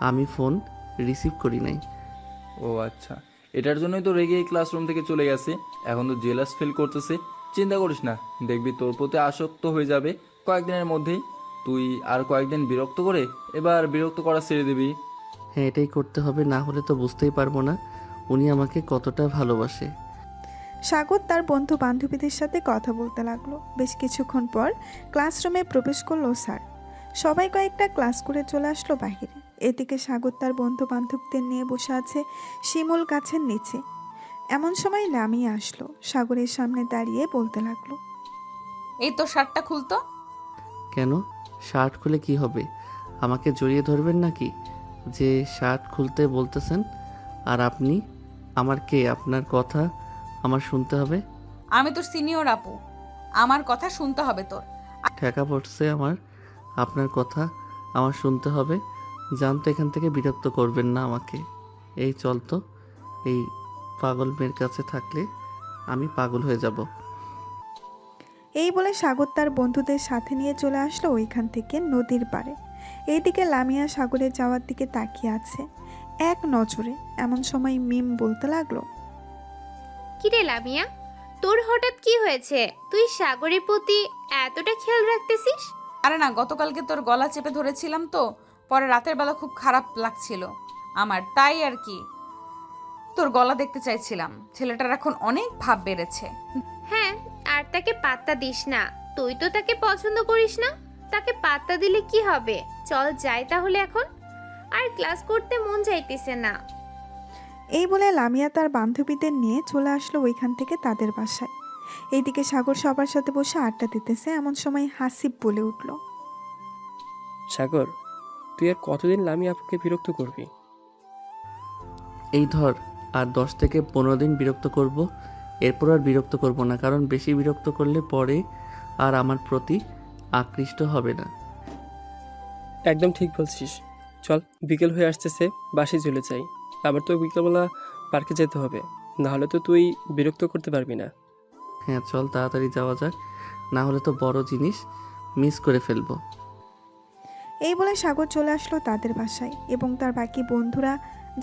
আমি ফোন রিসিভ করি নাই। ও আচ্ছা, এটার জন্যই তো রেগে ক্লাসরুম থেকে চলে গেছে। এখন তো জেলাস ফিল করতেছে। চিন্তা করিস না, দেখবি তোর প্রতি আসক্ত হয়ে যাবে কয়েকদিনের মধ্যেই। তুই আর কয়েকদিন বিরক্ত করে এবার বিরক্ত করা ছেড়ে দিবি। হ্যাঁ, এটাই করতে হবে, না হলে তো বুঝতেই পারবো না উনি আমাকে কতটা ভালোবাসে। সাগর তার বন্ধু বান্ধবীদের সাথে কথা বলতে লাগলো। বেশ কিছুক্ষণ পর ক্লাসরুমে প্রবেশ করলো স্যার। সবাই কয়েকটা ক্লাস করে চলে আসলো বাহিরে। এদিকে সাগর তার বন্ধু বান্ধবদের নিয়ে বসে আছে শিমুল গাছের নিচে। এমন সময় লামিয়া আসলো, সাগরের সামনে দাঁড়িয়ে বলতে লাগলো, এই তো শার্টটা খুলতো। কেন? শার্ট খুলে কি হবে? আমাকে জড়িয়ে ধরবেন নাকি যে শার্ট খুলতে বলতেছেন? আর আপনি আমার কে? আপনার কথা আমার শুনতে হবে? আমি তোর সিনিয়র আপু, আমার কথা শুনতে হবে তোর। ঠেকা পড়ছে আমার, আপনার কথা আমার শুনতে হবে। জানতো এখান থেকে বিরক্ত করবেন না আমাকে। এই চল তো, এই পাগল মেয়ের কাছে থাকলে আমি পাগল হয়ে যাব। এই বলে সাগর তার বন্ধুদের সাথে নিয়ে চলে আসলো ওইখান থেকে নদীর পাড়ে। এইদিকে লামিয়া সাগরে যাওয়ার দিকে তাকিয়ে আছে এক নজরে। এমন সময় মিম বলতে লাগলো, কিরে লামিয়া, তোর হঠাৎ কি হয়েছে? তুই সাগরের প্রতি এতটা খেয়াল রাখতেছিস? আরে না, গতকালকে তোর গলা চেপে ধরেছিলাম তো, পরে রাতের বেলা খুব খারাপ লাগছিল আমার, তাই আর কি তোর গলা দেখতে চাইছিলাম। ছেলেটার এখন অনেক ভাব বেড়েছে। হ্যাঁ, আর তাকে পাত্তা দিস না। তুই তো তাকে পছন্দ করিস না, তাকে পাত্তা দিলে কি হবে? চল যাই তাহলে এখন, আর ক্লাস করতে মন চাইতেছে না। এই বলে লামিয়া তার বান্ধবীদের নিয়ে চলে আসলো ওইখান থেকে তাদের বাসায়। এইদিকে সাগর সবার সাথে বসে আড্ডা দিতেছে। এমন সময় হাসিব বলে উঠল, সাগর, তুই আর কতদিন লামিয়া আপুকে বিরক্ত করবি? এই ধর, আর 10 থেকে 15 দিন বিরক্ত করব, এরপর আর বিরক্ত করব না, কারণ বেশি বিরক্ত করলে পরে আর আমার প্রতি আকৃষ্ট হবে না। একদম ঠিক বলছিস। চল, বিকেল হয়ে আসতেছে, বাসে চলে যাই। আবার তো বিকেলবেলা পার্কে যেতে হবে, নাহলে তো তুই বিরক্ত করতে পারবি না। হ্যাঁ চল, তাড়াতাড়ি যাওয়া যাক, না হলে তো বড় জিনিস মিস করে ফেলবো। এই বলে সাগর চলে আসলো তাদের বাসায় এবং তার বাকি বন্ধুরা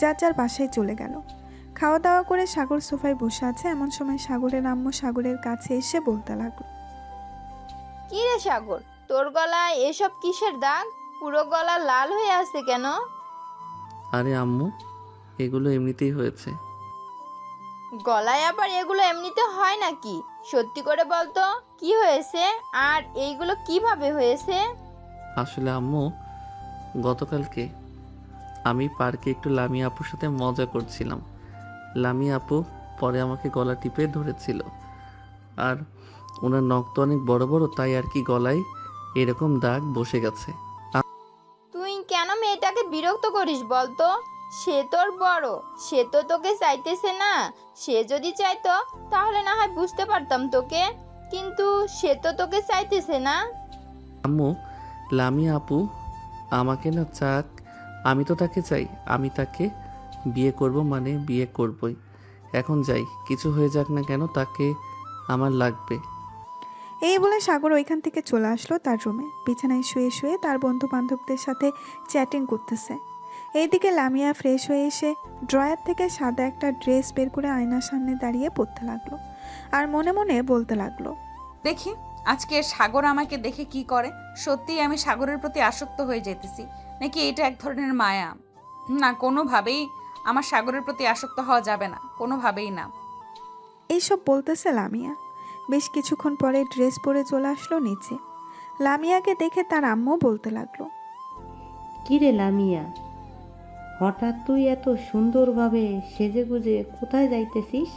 যার যার বাসায় চলে গেল। খাওয়া দাওয়া করে সাগর সোফায় বসে আছে। এমন সময় সাগরের আম্মু সাগরের কাছে এসে বলতে লাগলো, কি রে সাগর, তোর গলায় এসব কিসের দাগ? পুরো গলা লাল হয়ে আছে কেন? আরে আম্মু, এগুলো এমনিতেই হয়েছে। গলায় আবার এগুলো এমনিতে হয় নাকি? সত্যি করে বলতো, কি হয়েছে আর এইগুলো কিভাবে হয়েছে? আসলে আম্মু, গতকালকে আমি পার্কে একটু লামিয়া আপুর সাথে মজা করছিলাম। লামিয়া আপু পরে আমাকে গলা টিপে ধরেছিল, আর ওনার নখ তো অনেক বড় বড়, তাই আর কি গলায় এরকম দাগ বসে গেছে। তুই কেন মেয়েটাকে বিরক্ত করিস বলতো? সে তোর বড়, সে তো তোকে চাইতেছে না। সে যদি চাইতো তাহলে না হয় বুঝতে পারতাম তোকে, কিন্তু সে তো তোকে চাইতেছে না। আম্মু, লামিয়া আপু আমাকে না চাক, আমি তো তাকে চাই, আমি তাকে বিয়ে করব, মানে বিয়ে করবই। এখন যাই, কিছু হয়ে যাক না কেন তাকে আমার লাগবে। এই বলে সাগর ওইখান থেকে চলে আসলো তার রুমে। বিছানায় শুয়ে শুয়ে তার বন্ধু বান্ধবদের সাথে চ্যাটিং করতেছে। এইদিকে লামিয়া ফ্রেশ হয়ে এসে ড্রয়ার থেকে সাদা একটা ড্রেস বের করে আয়নার সামনে দাঁড়িয়ে পড়তে লাগলো আর মনে মনে বলতে লাগলো, দেখি আজকে সাগর আমাকে দেখে কি করে। সত্যিই আমি সাগরের প্রতি আসক্ত হয়ে যেতেছি, নাকি এটা এক ধরনের মায়া? না, কোনোভাবেই আমার সাগরের প্রতি আসক্ত হওয়া যাবে না, কোনোভাবেই না। এইসব বলতেছে লামিয়া। বেশ কিছুক্ষণ পরে ড্রেস পরে চলে আসলো নিচে। লামিয়াকে দেখে তার আম্মু বলতে লাগলো, কিরে লামিয়া, হঠাৎ তুই এত সুন্দরভাবে সেজেগুজে কোথায় যাইতেছিস?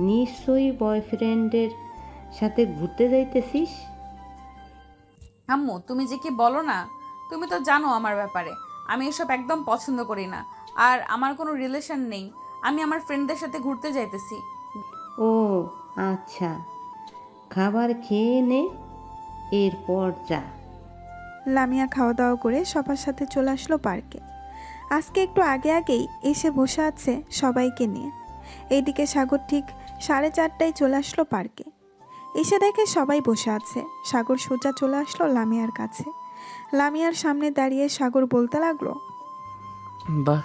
নিশ্চয়ই বয়ফ্রেন্ডের সাথে ঘুরতে যাইতেছিস। আম্মু, তুমি যে কি বলো না, তুমি তো জানো আমার ব্যাপারে, আমি এসব একদম পছন্দ করি না। আর আমার কোনো রিলেশন নেই, আমি আমার ফ্রেন্ডদের সাথে ঘুরতে যাইতেছি। ও আচ্ছা, খাবার খেয়ে নে, এরপর যা। লামিয়া খাওয়া দাওয়া করে সবার সাথে চলে আসলো পার্কে। আজকে একটু আগে আগেই এসে বসে আছে সবাইকে নিয়ে। এইদিকে সাগর ঠিক 4:30টায় চলে আসলো পার্কে। এসে দেখে সবাই বসে আছে। সাগর সোজা চলে আসলো লামিয়ার কাছে। লামিয়ার সামনে দাঁড়িয়ে সাগর বলতে লাগলো, বাহ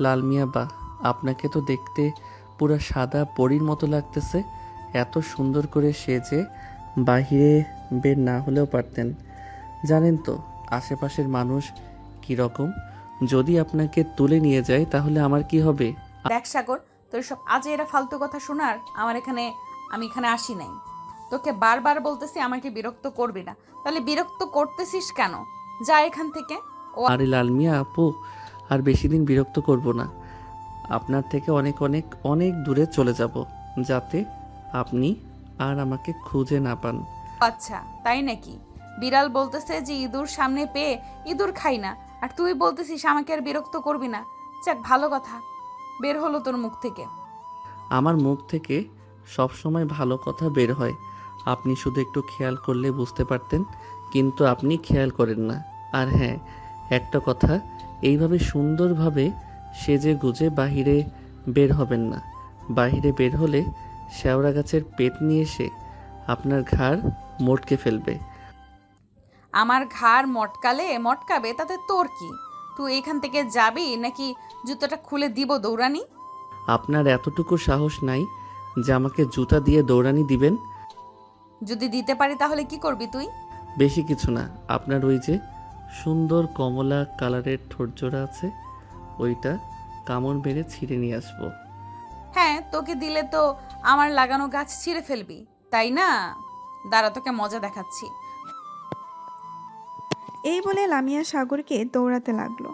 লাল মিয়া বাহ, আপনাকে তো দেখতে পুরো সাদা পরীর মতো লাগতেছে। এত সুন্দর করে সেজে বাহিরে বের না হলেও পারতেন। জানেন তো আশেপাশের মানুষ কি রকম, যদি আপনাকে তুলে নিয়ে যায় তাহলে আমার কি হবে? দেখ সাগর, তোর সব আজে এরা ফালতু কথা শোনার আমি এখানে আসি নাই। তোকে বারবার বলতেছি আমাকে বিরক্ত করবি না, তাহলে বিরক্ত করতেছিস কেন? যা এখান থেকে। আরে লাল মিয়া আপু, আর বেশি দিন বিরক্ত করব না। আপনার থেকে অনেক অনেক অনেক দূরে চলে যাব, যাতে আপনি আর আমাকে খুঁজে না পান। আচ্ছা তাই নাকি? বিড়াল বলতেছে যে ইঁদুর সামনে পেয়ে ইঁদুর খাই না, আর তুই বলতেছিস আমাকে আর বিরক্ত করবি না। যাক, ভালো কথা বের হলো তোর মুখ থেকে। আমার মুখ থেকে সব সময় ভালো কথা বের হয়, আপনি শুধু একটু খেয়াল করলে বুঝতে পারতেন, কিন্তু আপনি খেয়াল করেন না। আর হ্যাঁ, একটা কথা, এইভাবে সুন্দরভাবে সেজে গুজে বাহিরে বের হবেন না। বাহিরে বের হলে শেওড়া গাছের পেট নিয়ে এসে আপনার ঘাড় মটকে ফেলবে। আমার ঘাড় মটকাবে তাতে তোর কি? তুই এখান থেকে যাবি নাকি জুতোটা খুলে দিব দৌড়ানি? আপনার এতটুকু সাহস নাই যে আমাকে জুতা দিয়ে দৌড়ানি দিবেন? যদি দিতে পারি তাহলে কি করবি তুই? বেশি কিছু না, আপনার ওই যে সুন্দর কমলা কালারের ঠোঁটজোড়া আছে, ওইটা কামড় মেরে ছিঁড়ে নিয়ে আসবো। হ্যাঁ, তোকে দিলে তো আমার লাগানো গাছ ছিঁড়ে ফেলবি, তাই না? দাঁড়া, তোকে মজা দেখাচ্ছি। এই বলে লামিয়া সাগরকে দৌড়াতে লাগলো।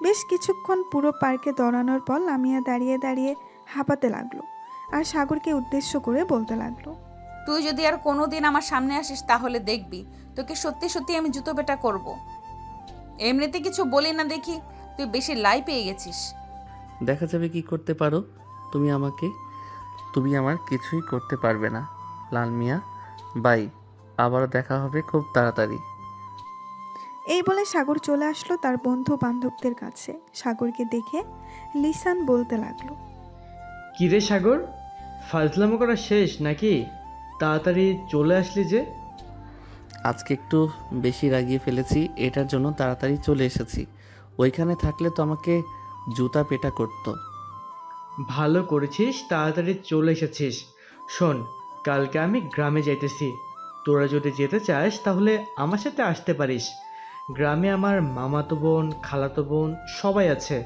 বেশ কিছুক্ষণ পুরো পার্কে দৌড়ানোর পর লামিয়া দাঁড়িয়ে দাঁড়িয়ে হাঁপাতে লাগলো আর সাগরকে উদ্দেশ্য করে বলতে লাগলো, তুই যদি আর কোনোদিন আমার সামনে আসিস তাহলে দেখবি তোকে সত্যি সত্যি আমি জুতো পেটা করব। এমনিতে কিছু বলি না দেখি, তুই বেশি লাই পেয়ে গেছিস। দেখা যাবে কি করতে পারো তুমি আমাকে। তুমি আমার কিছুই করতে পারবে না লাল মিয়া। বাই, আবারও দেখা হবে খুব তাড়াতাড়ি। এই বলে সাগর চলে আসলো তার বন্ধু বান্ধবদের কাছে। সাগরকে দেখে লিসান বলতে লাগলো, কিরে সাগর, ফাজলামো করা শেষ নাকি? তাড়াতাড়ি চলে আসলি যে। আজকে একটু বেশি রাগিয়ে ফেলেছি, এটার জন্য তাড়াতাড়ি চলে এসেছি। ওইখানে থাকলে তো আমাকে জুতা পেটা করতো। ভালো করেছিস তাড়াতাড়ি চলে এসেছিস। শোন, কালকে আমি গ্রামে যাইতেছি। তোরা যদি যেতে চাস তাহলে আমার সাথে আসতে পারিস। গ্রামে আমার মামাতো বোন, খালাতো বোন সবাই আছে।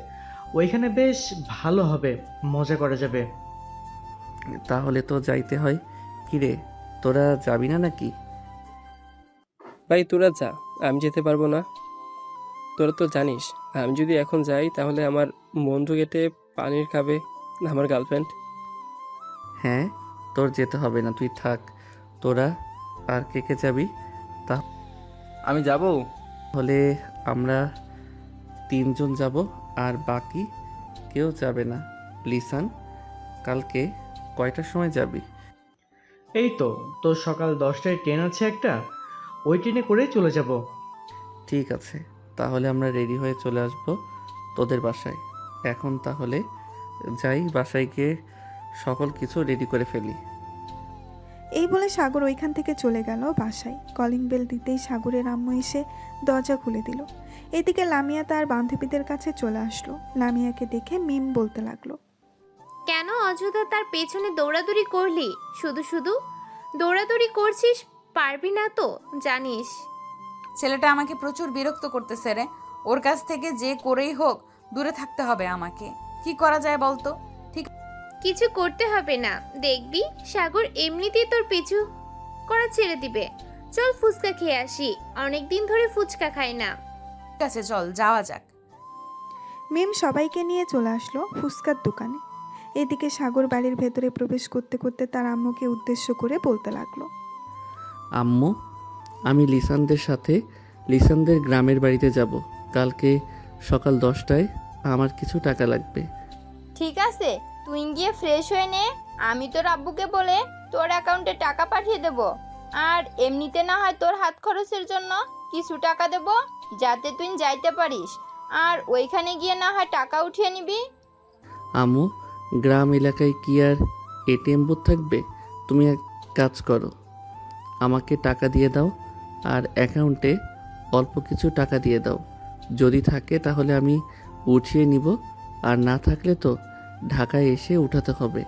ওইখানে বেশ ভালো হবে, মজা করা যাবে। তাহলে তো যাইতে হয়। কিরে, তোরা যাবি না নাকি? ভাই তোরা যা, আমি যেতে পারবো না। তোরা তো জানিস, আমি যদি এখন যাই তাহলে আমার বন্ধু কেটে পানির খাবে আমার গার্লফ্রেন্ড। হ্যাঁ, তোর যেতে হবে না, তুই থাক। তোরা আর কে কে যাবি? আমি যাব। তাহলে আমরা 3 জন যাব, আর বাকি কেউ যাবে না। লিসান, কালকে কয়টার সময় যাবি? এই তো তোর সকাল 10টায় ট্রেন আছে একটা, ওই ট্রেনে করেই চলে যাব। ঠিক আছে, তাহলে আমরা রেডি হয়ে চলে আসব তোদের বাসায়। এখন তাহলে যাই, বাসায় গিয়ে সকল কিছু রেডি করে ফেলি। এই বলে সাগর ওইখান থেকে চলে গেল বাসায়। কলিং বেল দিতেই সাগরের আম্মু এসে দরজা খুলে দিল। এদিকে লামিয়া তার বান্ধবীদের কাছে চলে আসলো। লামিয়াকে দেখে মিম বলতে লাগলো, কেন অযথা তার পেছনে দৌড়াদৌড়ি করলি? শুধু শুধু দৌড়াদৌড়ি করছিস, পারবি না তো জানিস। ছেলেটা আমাকে প্রচুর বিরক্ত করতেছে রে। ওর কাছ থেকে যে করেই হোক দূরে থাকতে হবে আমাকে। কি করা যায় বলতো? কিছু করতে হবে না, দেখবি সাগর এমনিতেই তোর পিছু করা ছেড়ে দিবে। চল ফুচকা খেয়ে আসি, অনেকদিন ধরে ফুচকা খাই না। ঠিক আছে, চল যাওয়া যাক। মিম সবাইকে নিয়ে চলে আসলো ফুচকার দোকানে। এদিকে সাগর বাড়ির ভেতরে প্রবেশ করতে করতে তার আম্মুকে উদ্দেশ্য করে বলতে লাগলো, আম্মু, আমি লিসানদের সাথে লিসানদের গ্রামের বাড়িতে যাব। কালকে সকাল 10টায় আমার কিছু টাকা লাগবে। ঠিক আছে, তুই গিয়ে ফ্রেশ হয়ে নে, আমি তোর আব্বুকে বলে তোর অ্যাকাউন্টে টাকা পাঠিয়ে দেব। আর এমনিতে না হয় তোর হাত খরচের জন্য কিছু টাকা দেব, যাতে তুই যাইতে পারিস। আর ওইখানে গিয়ে না হয় টাকা উঠিয়ে নিবি। আম্মু, গ্রাম এলাকায় কি আর এটিএম বুথ থাকবে? তুমি এক কাজ করো, আমাকে টাকা দিয়ে দাও আর অ্যাকাউন্টে অল্প কিছু টাকা দিয়ে দাও। যদি থাকে তাহলে আমি উঠিয়ে নিব, আর না থাকলে তো ঢাকায় এসে উঠাতে হবে।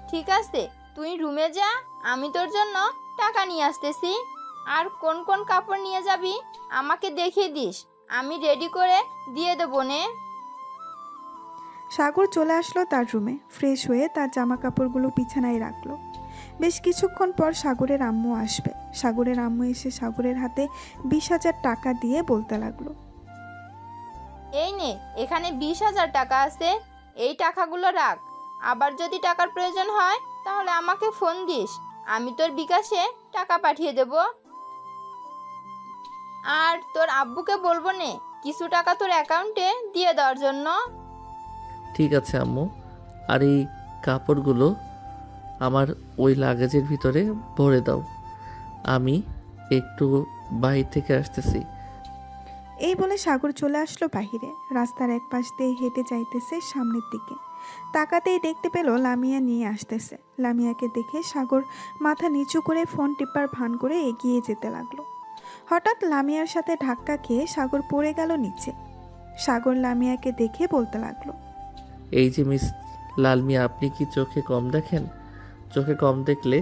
ঠিক আছে, তুই রুমে যা, আমি তোর জন্য টাকা নিয়ে আসতেছি। আর কোন কোন কাপড় নিয়ে যাবি আমাকে দেখিয়ে দিস, আমি রেডি করে দিয়ে দেবো নে। সাগর চলে আসলো তার রুমে। ফ্রেশ হয়ে তার জামা কাপড়গুলো বিছানায় রাখলো। বেশ কিছুক্ষণ পর সাগরের আম্মু আসবে। সাগরের আম্মু এসে সাগরের হাতে 20,000 টাকা দিয়ে বলতে লাগলো, এই নে, এখানে 20,000 টাকা আছে, এই টাকাগুলো রাখ। আবার যদি টাকার প্রয়োজন হয় তাহলে আমাকে ফোন দিস, আমি তোর বিকাশে টাকা পাঠিয়ে দেব। আর তোর আব্বুকে বলবো নে কিছু টাকা তোর অ্যাকাউন্টে দিয়ে দেওয়ার জন্য। ঠিক আছে আম্মু, আর এই কাপড়গুলো আমার ওই লাগেজের ভিতরে ভরে দাও। আমি একটু বাইরে থেকে আসতেছি। এই বলে সাগর চলে আসলো বাহিরে। রাস্তার এক পাশ দিয়ে হেঁটে যাইতেছে সামনের দিকে। তাকাতেই দেখতে পেল লামিয়া নিয়ে আসতেছে। লামিয়াকে দেখে সাগর মাথা নিচু করে ফোন টিপার ভান করে এগিয়ে যেতে লাগলো। হঠাৎ লামিয়ার সাথে ধাক্কা খেয়ে সাগর পড়ে গেল নিচে। সাগর লামিয়াকে দেখে বলতে লাগলো, এই যে মিস লালমিয়া, আপনি কি চোখে কম দেখেন? চোখে কম দেখলে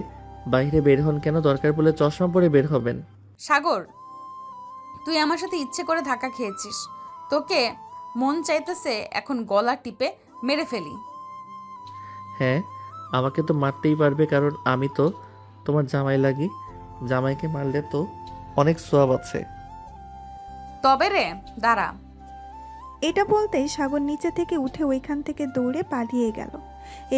বাইরে বের হন কেন? দরকার পড়লে চশমা পরে বের হবেন। সাগর, তুই আমার সাথে ইচ্ছে করে ধাক্কা খেয়েছিস। তোকে মন চাইতেছে এখন গলা টিপে মেরে ফেলি। হ্যাঁ, আমাকে তো মারতেই পারবে, কারণ আমি তো তোমার জামাই লাগি। জামাইকে মারলে তো অনেক সোয়াব আছে। তবে রে, দাঁড়া। এটা বলতেই সাগর নিচে থেকে উঠে ওইখান থেকে দৌড়ে পালিয়ে গেল।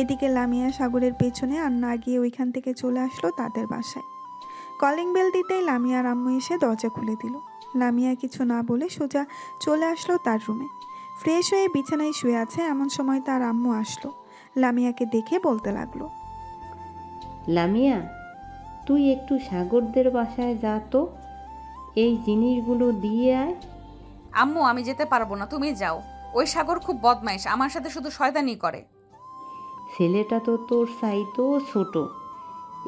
এদিকে লামিয়া সাগরের পেছনে আর না গিয়ে ওইখান থেকে চলে আসলো তাদের বাসায়। কলিং বেল দিতেই লামিয়ার আম্মু এসে দরজা খুলে দিল। লামিয়া কিছু না বলে সোজা চলে আসলো তার রুমে। ফ্রেশ হয়ে বিছানায় শুয়ে আছে এমন সময় তার আম্মু আসলো। লামিয়াকে দেখে বলতে লাগলো, লামিয়া, তুই একটু সাগরদের বাসায় যা তো, এই জিনিসগুলো দিয়ে আয়। আম্মু, আমি যেতে পারবো না, তুমি যাও। ওই সাগর খুব বদমাইশ, আমার সাথে শুধু শয়তানি করে। ছেলেটা তো তোর চাইতেও ছোট,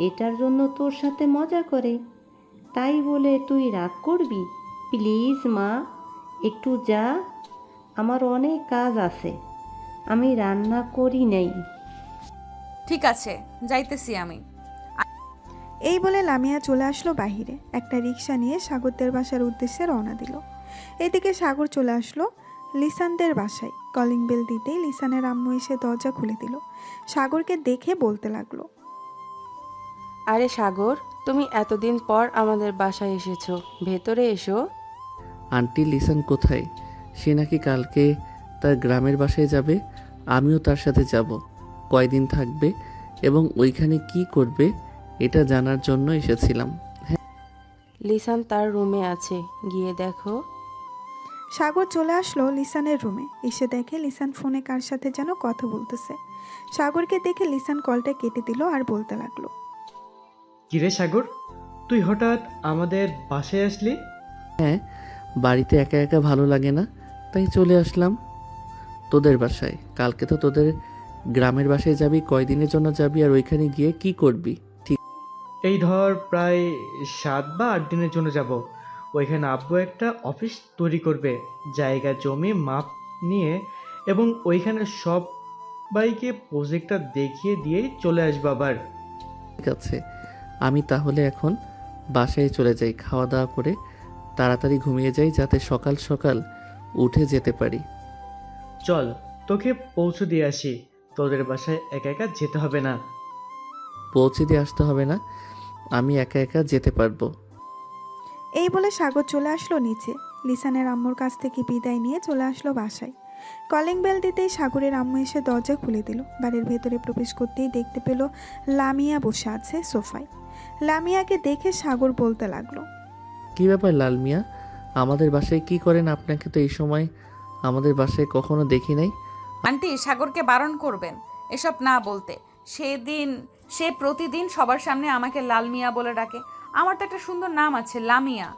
এটার জন্য তোর সাথে মজা করে, তাই বলে তুই রাগ করবি? প্লিজ মা, একটু যা, আমার অনেক কাজ আছে, আমি রান্না করি নাই। ঠিক আছে, যাইতেছি আমি। এই বলে লামিয়া চলে আসলো বাহিরে। একটা রিক্সা নিয়ে সাগরদের বাসার উদ্দেশ্যে রওনা দিল। এদিকে সাগর চলে আসলো লিসানদের বাসায়। কলিং বেল দিতেই লিসানের আম্মু এসে দরজা খুলে দিল। সাগরকে দেখে বলতে লাগলো, আরে সাগর, তুমি এতদিন পর আমাদের বাসায় এসেছো, ভেতরে এসো। আন্টি, লিসান কোথায়? সে নাকি কালকে তার গ্রামের বাসায় যাবে। আমিও তার সাথে যাব। কয়দিন থাকবে এবং ওইখানে কি করবে এটা জানার জন্য এসেছিলাম। লিসান তার রুমে আছে, গিয়ে দেখো। সাগর চলে আসলো লিসানের রুমে। এসে দেখে লিসান ফোনে কার সাথে যেন কথা বলতেছে। সাগরকে দেখে লিসান কলটা কেটে দিল আর বলতে লাগলো, কিরে সাগর, তুই হঠাৎ আমাদের বাসায় আসলি? হ্যাঁ, বাড়িতে একা একা ভালো লাগে না, তাই চলে আসলাম তোদের বাসায়। কালকে তো তোদের গ্রামের বাসায় যাবি, কয়দিনের জন্য যাবি আর ওইখানে গিয়ে কি করবি? ঠিক এই ধর প্রায় 7 বা 8 দিনের জন্য যাব। ওইখানে আব্বু একটা অফিস তৈরি করবে, জায়গা জমি মাপ নিয়ে, এবং ওইখানে সবাইকে প্রজেক্টটা দেখিয়ে দিয়েই চলে আসবো আবার। আছে, আমি তাহলে এখন বাসায় চলে যাই, খাওয়া দাওয়া করে তাড়াতাড়ি ঘুমিয়ে যাই যাতে সকাল সকাল উঠে যেতে পারি। চল, তোকে পৌঁছে দিয়ে আসি, তোদের বাসায় একা একা যেতে হবে না। পৌঁছে দিয়ে আসতে হবে না, আমি একা একা যেতে পারবো। এই বলে সাগর চলে আসলো নিচে। লিসানের আম্মুর কাছ থেকে বিদায় নিয়ে চলে আসলো বাসায়। কলিং বেল দিতেই সাগরের আম্মু এসে দরজা খুলে দিল। বাড়ির ভেতরে প্রবেশ করতেই দেখতে পেল লামিয়া বসে আছে সোফায়। লামিয়াকে দেখে সাগর বলতে লাগলো, কি ব্যাপার লাল মিয়া, আমাদের বাসায় কি করেন? আপনাকে তো এই সময় আমাদের বাসায় কখনো দেখি নাই। আন্টি, সাগরকে বারণ করবেন এসব না বলতে। সে প্রতিদিন সবার সামনে আমাকে লাল মিয়া বলে ডাকে। আমার তো একটা সুন্দর নাম আছে, লামিয়া।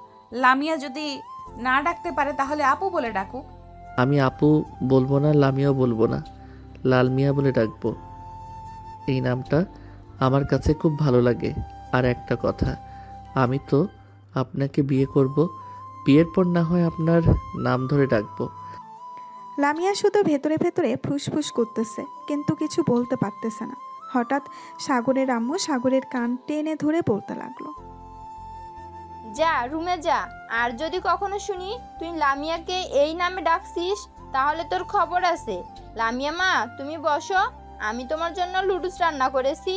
লামিয়া যদি না ডাকতে পারে তাহলে আপু বলে ডাকুক। আমি আপু বলবো না, লামিয়াও বলবো না, লাল মিয়া বলে ডাকবো। এই নামটা আমার কাছে খুব ভালো লাগে। আর একটা কথা, আমি তো আপনাকে বিয়ে করব, বিয়ের পর না হয় আপনার নাম ধরে ডাকবো। লামিয়া শুধু ভেতরে ভেতরে ফুসফুস করতেছে, কিন্তু কিছু বলতে পারতেছে না। হঠাৎ সাগরের আম্মু সাগরের কান টেনে ধরে বলতে লাগলো, যা রুমে যা, আর যদি কখনো শুনি তুই লামিয়াকে এই নামে ডাকছিস তাহলে তোর খবর আছে। লামিয়া মা, তুমি বসো, আমি তোমার জন্য লুডুস রান্না করেছি।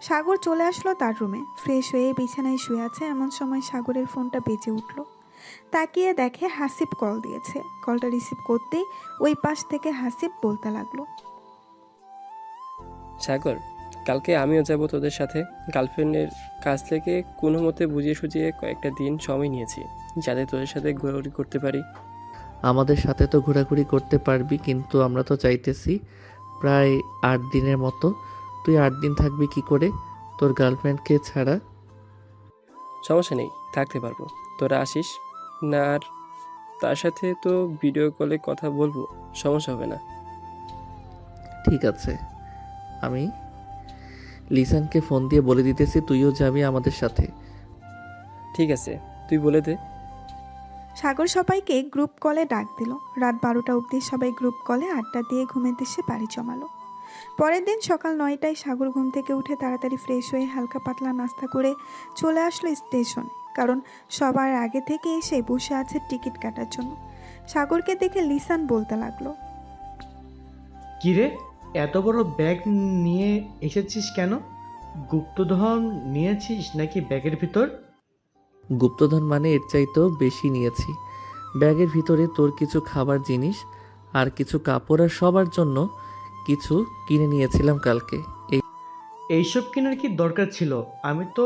সাগর চলে আসলো তার রুমে। ফ্রেশ হয়ে বিছানায় শুয়ে আছে, এমন সময় সাগরের ফোনটা বেজে উঠল। তাকিয়ে দেখে হাসিব কল দিয়েছে। কলটা রিসিভ করতেই ওই পাশ থেকে হাসিব বলতে লাগলো, সাগর, কালকে আমিও যাব তোদের সাথে। গার্লফ্রেন্ডের কাছ থেকে কোনো মতে বুঝিয়ে সুঝিয়ে কয়েকটা দিন সময় নিয়েছি যাতে তোদের সাথে ঘোরাঘুরি করতে পারি। আমাদের সাথে তো ঘোরাঘুরি করতে পারবি, কিন্তু আমরা তো চাইতেছি প্রায় 8 দিনের মতো। তুই 8 দিন থাকবি কি করে তোর গার্লফ্রেন্ডকে ছাড়া? সমস্যা নেই, থাকতে পারবো, তোরা আসিস না। আর তার সাথে তো ভিডিও কলে কথা বলবো, সমস্যা হবে না। ঠিক আছে, আমি লিসানকে ফোন দিয়ে বলে দিতেছি তুইও যাবি আমাদের সাথে। ঠিক আছে, তুই বলে দে। সাগর সবাইকে গ্রুপ কলে ডাক দিল। রাত 12টা অবধি সবাই গ্রুপ কলে আড্ডা দিয়ে ঘুমের দেশে পাড়ি জমালো। পরের দিন সকাল 9টায় সাগর ঘুম থেকে উঠে তাড়াতাড়ি ফ্রেশ হয়ে হালকা পাতলা নাস্তা করে চলে আসলো স্টেশনে, কারণ সবার আগে থেকে এসে বসে আছে টিকিট কাটার জন্য। সাগরকে দেখে লিসান বলতে লাগলো, কিরে, এত বড় ব্যাগ নিয়ে এসেছিস কেন? গুপ্তধন নিয়েছিস নাকি ব্যাগের ভিতর? গুপ্তধন মানে এর চাইতেও বেশি নিয়েছি। ব্যাগের ভিতরে তোর কিছু খাবার জিনিস আর কিছু কাপড় আর সবার জন্য কিছু কিনে নিয়েছিলাম কালকে। এইসব কেনার কি দরকার ছিল? আমি তো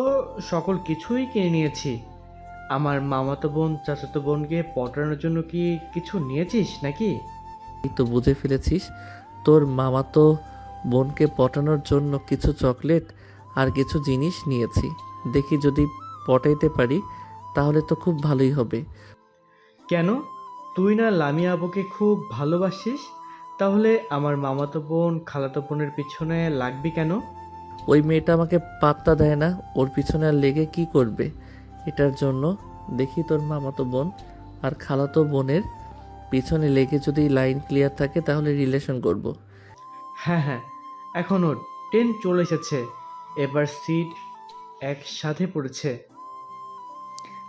সকল কিছুই কিনে নিয়েছি। আমার মামাতো বোন চাচাতো বোনকে পটানোর জন্য কি কিছু নিয়েছিস নাকি? এই তো বুঝে ফেলেছিস, তোর মামাতো বোনকে পটানোর জন্য কিছু চকলেট আর কিছু জিনিস নিয়েছি। দেখি যদি পটাইতে পারি তাহলে তো খুব ভালোই হবে। কেন, তুই না লামিয়া আবুকে খুব ভালোবাসিস? তাহলে আমার মামাতো বোন খালাতো বোনের পিছনে লাগবি কেন? ওই মেয়েটা আমাকে পাত্তা দেয় না, ওর পিছনে আর লেগে কি করবে? এটার জন্য দেখি তোর মামাতো বোন আর খালাতো বোনের পিছনে লেগে যদি লাইন ক্লিয়ার থাকে তাহলে রিলেশন করব। হ্যাঁ হ্যাঁ, এখনও ট্রেন চলে এসেছে, এবার সিট একসাথে পড়েছে।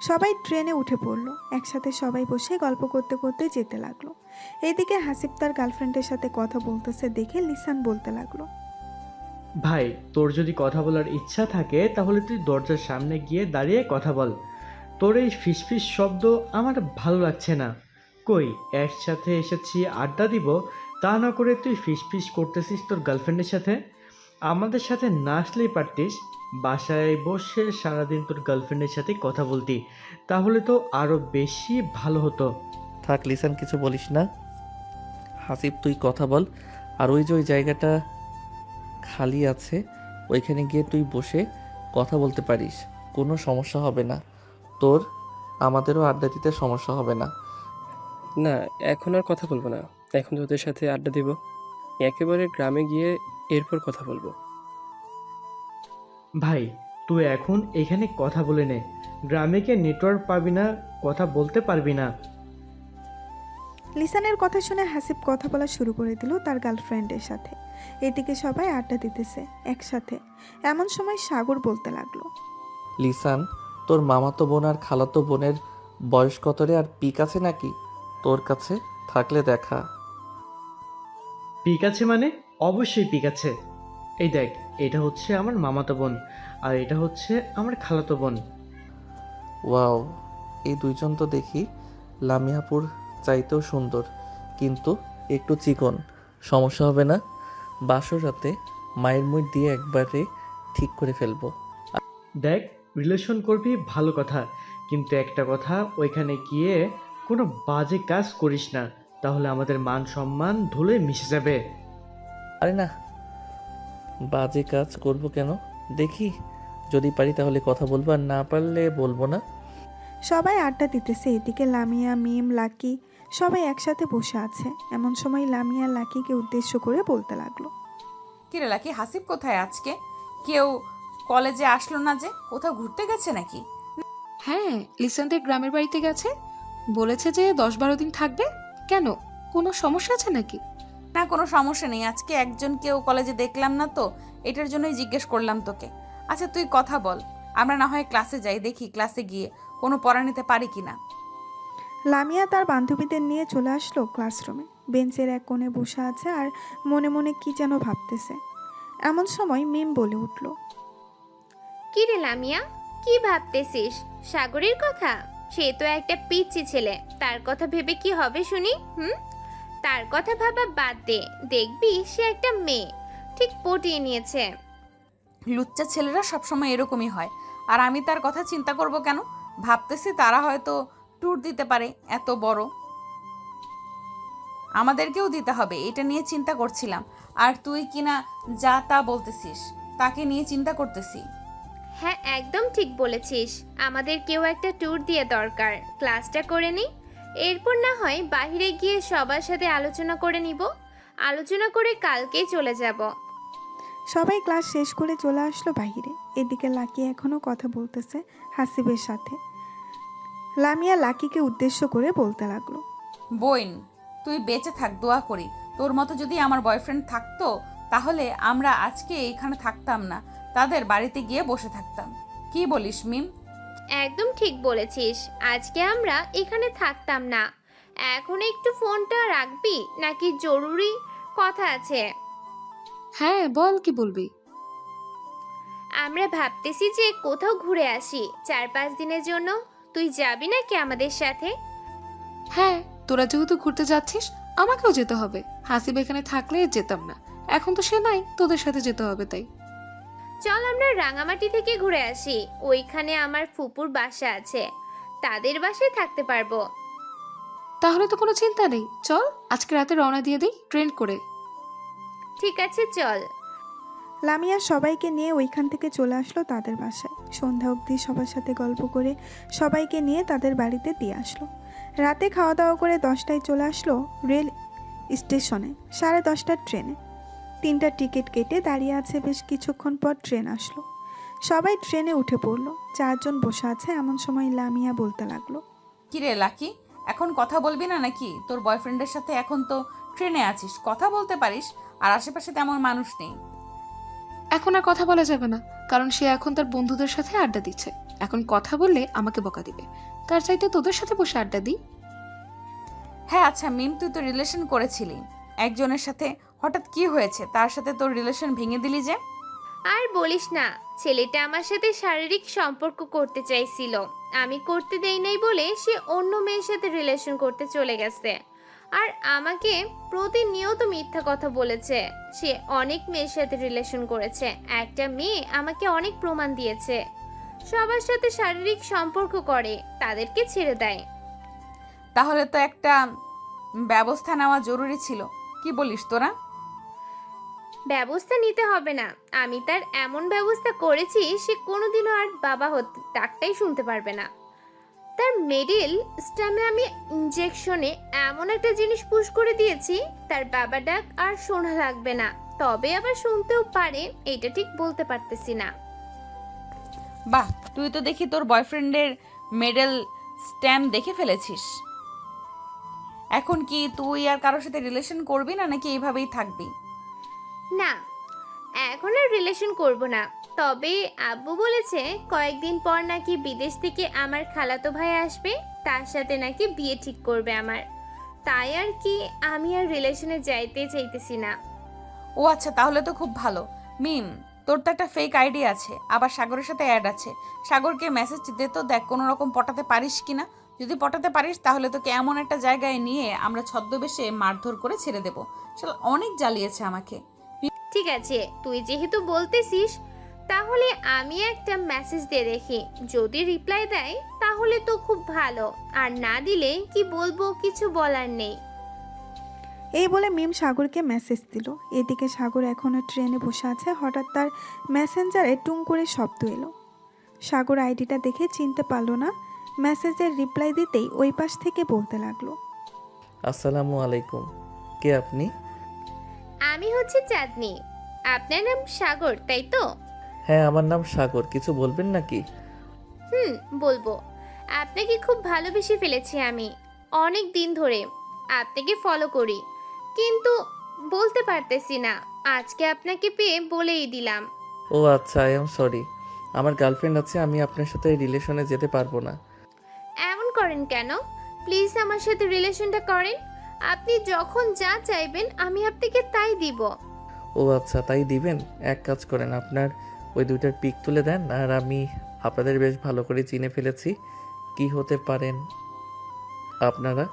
সবাই ট্রেনে উঠে পড়লো। একসাথে সবাই বসে গল্প করতে করতে যেতে লাগলো। এইদিকে হাসিব তার গার্লফ্রেন্ডের সাথে কথা বলতেছে দেখে লিসান বলতে লাগলো, ভাই, তোর যদি কথা বলার ইচ্ছা থাকে তাহলে তুই দরজার সামনে গিয়ে দাঁড়িয়ে কথা বল। তোর এই ফিসফিস শব্দ আমার ভালো লাগছে না। কই, একসাথে এসেছি আড্ডা দিব, তা না করে তুই ফিসফিস করতেছিস তোর গার্লফ্রেন্ডের সাথে। আমাদের সাথে না আসলেই পারতিস, বাসায় বসে সারাদিন তোর গার্লফ্রেন্ডের সাথে কথা বলতি, তাহলে তো আরো বেশি ভালো হতো। থাক লিসান, কিছু বলিস না। হাসিব তুই কথা বল, আর ওই যে ওই জায়গাটা খালি আছে, ওইখানে গিয়ে তুই বসে কথা বলতে পারিস, কোনো সমস্যা হবে না তোর, আমাদেরও আড্ডা দিতে সমস্যা হবে না। না, এখন আর কথা বলবো না। এখন তোদের সাথে আড্ডা দিব, একেবারে গ্রামে গিয়ে এরপর কথা বলবো। ভাই তুই এখন এখানে কথা বলে নে, গ্রামে গিয়ে নেটওয়ার্ক পাবি না, কথা বলতে পারবি না। লিসানের কথা শুনে হাসিব কথা বলা শুরু করে দিল তার গার্লফ্রেন্ডের সাথে। এদিকে সবাই আড্ডা দিতেছে একসাথে। এমন সময় সাগর বলতে লাগলো, লিসান, তোর মামাতো বোন আর খালাতো বোনের বয়স কত রে? আর পিক আছে নাকি তোর কাছে? থাকলে দেখা। পিক আছে মানে? অবশ্যই পিক আছে। এই দেখ, এটা হচ্ছে আমার মামাতো বোন, আর এটা হচ্ছে আমার খালাতো বোন। ওয়াও, এই দুইজন তো দেখি লামিয়াপুর চাইতেও সুন্দর, কিন্তু একটু চিকন। সমস্যা হবে না? বাসর রাতে মায়ের মুখ দিয়ে একবারে ঠিক করে ফেলবো। দেখ, রিলেশন করবি ভালো কথা, কিন্তু একটা কথা, ওইখানে গিয়ে কোনো বাজে কাজ করিস না, তাহলে আমাদের মান সম্মান ধুলে মিশে যাবে। আরে না, বাজে কাজ করব কেন? দেখি, যদি পারি তাহলে কথা বলবো, আর না পারলে বলবো না। সবাই আড্ডা দিতেছে। এদিকে লামিয়া, মিম, লাকি সবাই একসাথে বসে আছে। এমন সময় লামিয়া লাকিকে উদ্দেশ্য করে বলতে লাগলো, কিরে লাকি, হাসিব কোথায় আজকে? কেউ কলেজে আসলো না যে? কোথাও ঘুরতে গেছে নাকি? হ্যাঁ, লিসানদের গ্রামের বাড়িতে গেছে, বলেছে যে 10-12 দিন থাকবে। কেন, কোনো সমস্যা আছে নাকি? না, কোনো সমস্যা নেই। আজকে একজন কেউ কলেজে দেখলাম না তো, এটার জন্যই জিজ্ঞেস করলাম তোকে। আচ্ছা তুই কথা বল, আমরা না হয় ক্লাসে যাই, দেখি ক্লাসে গিয়ে কোনো পড়া নিতে পারি কিনা। লামিয়া তার বান্ধবীদের নিয়ে চলে আসলো ক্লাসরুমে। বেঞ্চের এক কোণে বসে আছে আর মনে মনে কি যেন ভাবতেছে। এমন সময় মিম বলে উঠল, কি রে লামিয়া, কি ভাবতেছিস? সাগরের কথা? সে তো একটা পিচ্চি ছেলে, তার কথা ভেবে কি হবে শুনি? তার কথা ভাবা বাদ দে, দেখবি সে একটা মেয়ে, ঠিক পটিয়ে নিয়েছে। লুচ্চা ছেলেরা সবসময় এরকমই হয়, আর আমি তার কথা চিন্তা করব কেন? ভাবতেছি তারা হয়তো ট্যুর দিতে পারে, এত বড়, আমাদেরকেও দিতে হবে, এটা নিয়ে চিন্তা করছিলাম। আর তুই কিনা যা তা বলতেছিস, তাকে নিয়ে চিন্তা করতেছি। হ্যাঁ, একদম ঠিক বলেছিস, আমাদের কেউ একটা ট্যুর দিয়ে দরকার। ক্লাসটা করে নিই, এরপর না হয় বাইরে গিয়ে সবার সাথে আলোচনা করে নিব। আলোচনা করে কালকেই চলে যাব। সবাই ক্লাস শেষ করে চলে আসলো বাহিরে। এদিকে লাকি এখনও কথা বলতেছে হাসিবের সাথে। লামিয়া লাকিকে উদ্দেশ্য করে বলতে লাগলো, বোন, তুই বেঁচে থাক, দোয়া করি। তোর মতো যদি আমার বয়ফ্রেন্ড থাকতো, তাহলে আমরা আজকে এইখানে থাকতাম না, তাদের বাড়িতে গিয়ে বসে থাকতাম। কি বলিস মিম? একদম ঠিক বলেছিস, আজকে আমরা এখানে থাকতাম না। এখন একটু ফোনটা রাখবি নাকি জরুরি কথা আছে? হ্যাঁ বল, কি বলবি? আমরা ভাবতেছি যে কোথাও ঘুরে আসি 4-5 দিনের জন্য। তুই যাবি নাকি আমাদের সাথে? হ্যাঁ, তোরা যেহেতু ঘুরতে যাচ্ছিস আমাকেও যেতে হবে। হাসিব এখানে থাকলে যেতাম না, এখন তো সে নাই, তোদের সাথে যেতে হবে তাই। চল আমরা রাঙামাটি থেকে ঘুরে আসি, ওইখানে আমার ফুপুর বাসা আছে, তাদের বাসায় থাকতে পারবো। তাহলে তো কোনো চিন্তা নেই, চল আজকে রাতে রওনা দিয়ে দিই ট্রেন করে। ঠিক আছে চল। লামিয়া সবাইকে নিয়ে ওইখান থেকে চলে আসলো তাদের বাসায়। সন্ধ্যা অবধি সবার সাথে গল্প করে সবাইকে নিয়ে তাদের বাড়িতে দিয়ে আসলো। রাতে খাওয়া দাওয়া করে 10টায় চলে আসলো রেল স্টেশনে 10:30টার ট্রেনে। 3টা টিকিট কেটে দাঁড়িয়ে আছে। বেশ কিছুক্ষণ পর ট্রেন আসলো। সবাই ট্রেনে উঠে পড়লো। 4 জন বসে আছে। এমন সময় লামিয়া বলতে লাগলো, কিরে লাকি, এখন কথা বলবি না নাকি? তোর বয়ফ্রেন্ডের সাথে এখন তো ট্রেনে আছিস, কথা বলতে পারিস, আর আশেপাশে তেমন মানুষ নেই। এখন আর কথা বলা যাবে না, কারণ সে এখন তার বন্ধুদের সাথে আড্ডা দিচ্ছে। এখন কথা বললে আমাকে বকা দিবে, তার চাইতে তোদের সাথে বসে আড্ডা দিই। হ্যাঁ আচ্ছা মিম, তুই তো রিলেশন করেছিলি একজনের সাথে, হঠাৎ কি হয়েছে? তার সাথে তোর রিলেশন ভেঙে দিলি যে? আর বলিস না, ছেলেটা আমার সাথে শারীরিক সম্পর্ক করতে চাইছিল, আমি করতে দেই নাই বলে সে অন্য মেয়ের সাথে রিলেশন করতে চলে গেছে। আর আমাকে প্রতিনিয়ত মিথ্যা কথা বলেছে। সে অনেক মেয়ের সাথে রিলেশন করেছে, একটা মেয়ে আমাকে অনেক প্রমাণ দিয়েছে। সবার সাথে শারীরিক সম্পর্ক করে, তাদেরকে ছেড়ে দেয়। তাহলে তো একটা ব্যবস্থা নেওয়া জরুরি ছিল। কি বলিস তোরা? ব্যবস্থা নিতে হবে না, আমি তার এমন ব্যবস্থা করেছি সে কোনোদিনও আর বাবা ডাকটাই শুনতে পারবে না। তার মিডল স্ট্যামে আমি ইনজেকশনে এমন একটা জিনিস পুশ করে দিয়েছি, তার বাবা ডাক আর শোনা লাগবে না। তবে আবার শুনতেও পারে, এটা ঠিক বলতে পারতেছি না। বাহ, তুই তো দেখি তোর বয়ফ্রেন্ডের মেডেল স্ট্যাম্প দেখে ফেলেছিস। এখন কি তুই আর কারোর সাথে রিলেশন করবি না, নাকি এইভাবেই থাকবি? না, এখন আর রিলেশন করব না। তবে আব্বু বলেছে কয়েকদিন পর নাকি বিদেশ থেকে আমার খালাতো ভাই আসবে, তার সাথে নাকি বিয়ে ঠিক করবে আমার। তাই আর কি আমি আর রিলেশনে যাইতে চাইতেছি না। ও আচ্ছা, তাহলে তো খুব ভালো। মিম, তোর তো একটা ফেক আইডি আছে, আবার সাগরের সাথে অ্যাড আছে। সাগরকে মেসেজ দে তো, দেখ কোনো রকম পটাতে পারিস কিনা। যদি পটাতে পারিস তাহলে তোকে এমন একটা জায়গায় নিয়ে আমরা ছদ্মবেশে মারধর করে ছেড়ে দেবো। শালা অনেক জ্বালিয়েছে আমাকে। ঠিক আছে, তুই যেহেতু বলতেছিস তাহলে আমি একটা মেসেজ দিয়ে দেখি, যদি রিপ্লাই দেয় তাহলে তো খুব ভালো, আর না দিলে কি বলবো কিছু বলার নেই। এই বলে মিম সাগরকে মেসেজ দিল। এদিকে সাগর এখনও ট্রেনে বসে আছে। হঠাৎ তার মেসেঞ্জারে টুং করে শব্দ এলো। সাগর আইডিটা দেখে চিনতে পারলো না। মেসেজের রিপ্লাই দিতেই ওই পাশ থেকে বলতে লাগলো, আসসালামু আলাইকুম, কে আপনি? আমি হচ্ছে চাঁদনি। আপনার নাম সাগর, তাই তো? হ্যাঁ, আমার নাম সাগর। কিছু বলবেন নাকি? বলবো। আপনাকে খুব ভালোবেসে ফেলেছি আমি, অনেক দিন ধরে আপনাকে ফলো করি, কিন্তু বলতে পারতেছি না। আজকে আপনাকে পেয়ে বলেই দিলাম। ও আচ্ছা, আই এম সরি। আমার গার্লফ্রেন্ড আছে, আমি আপনার সাথে রিলেশনে যেতে পারবো না। এমন করেন কেন? প্লিজ আমার সাথে রিলেশনটা করেন। আপনি যখন যা চাইবেন আমি আপনাকে তাই দিব। ও আচ্ছা, তাই দিবেন? এক কাজ করেন, আপনার ওই দুইটার পিক তুলে দেন, আর আমি আপনাদের বেশ ভালো করে চিনে ফেলেছি। কি হতে পারেন আপনারা?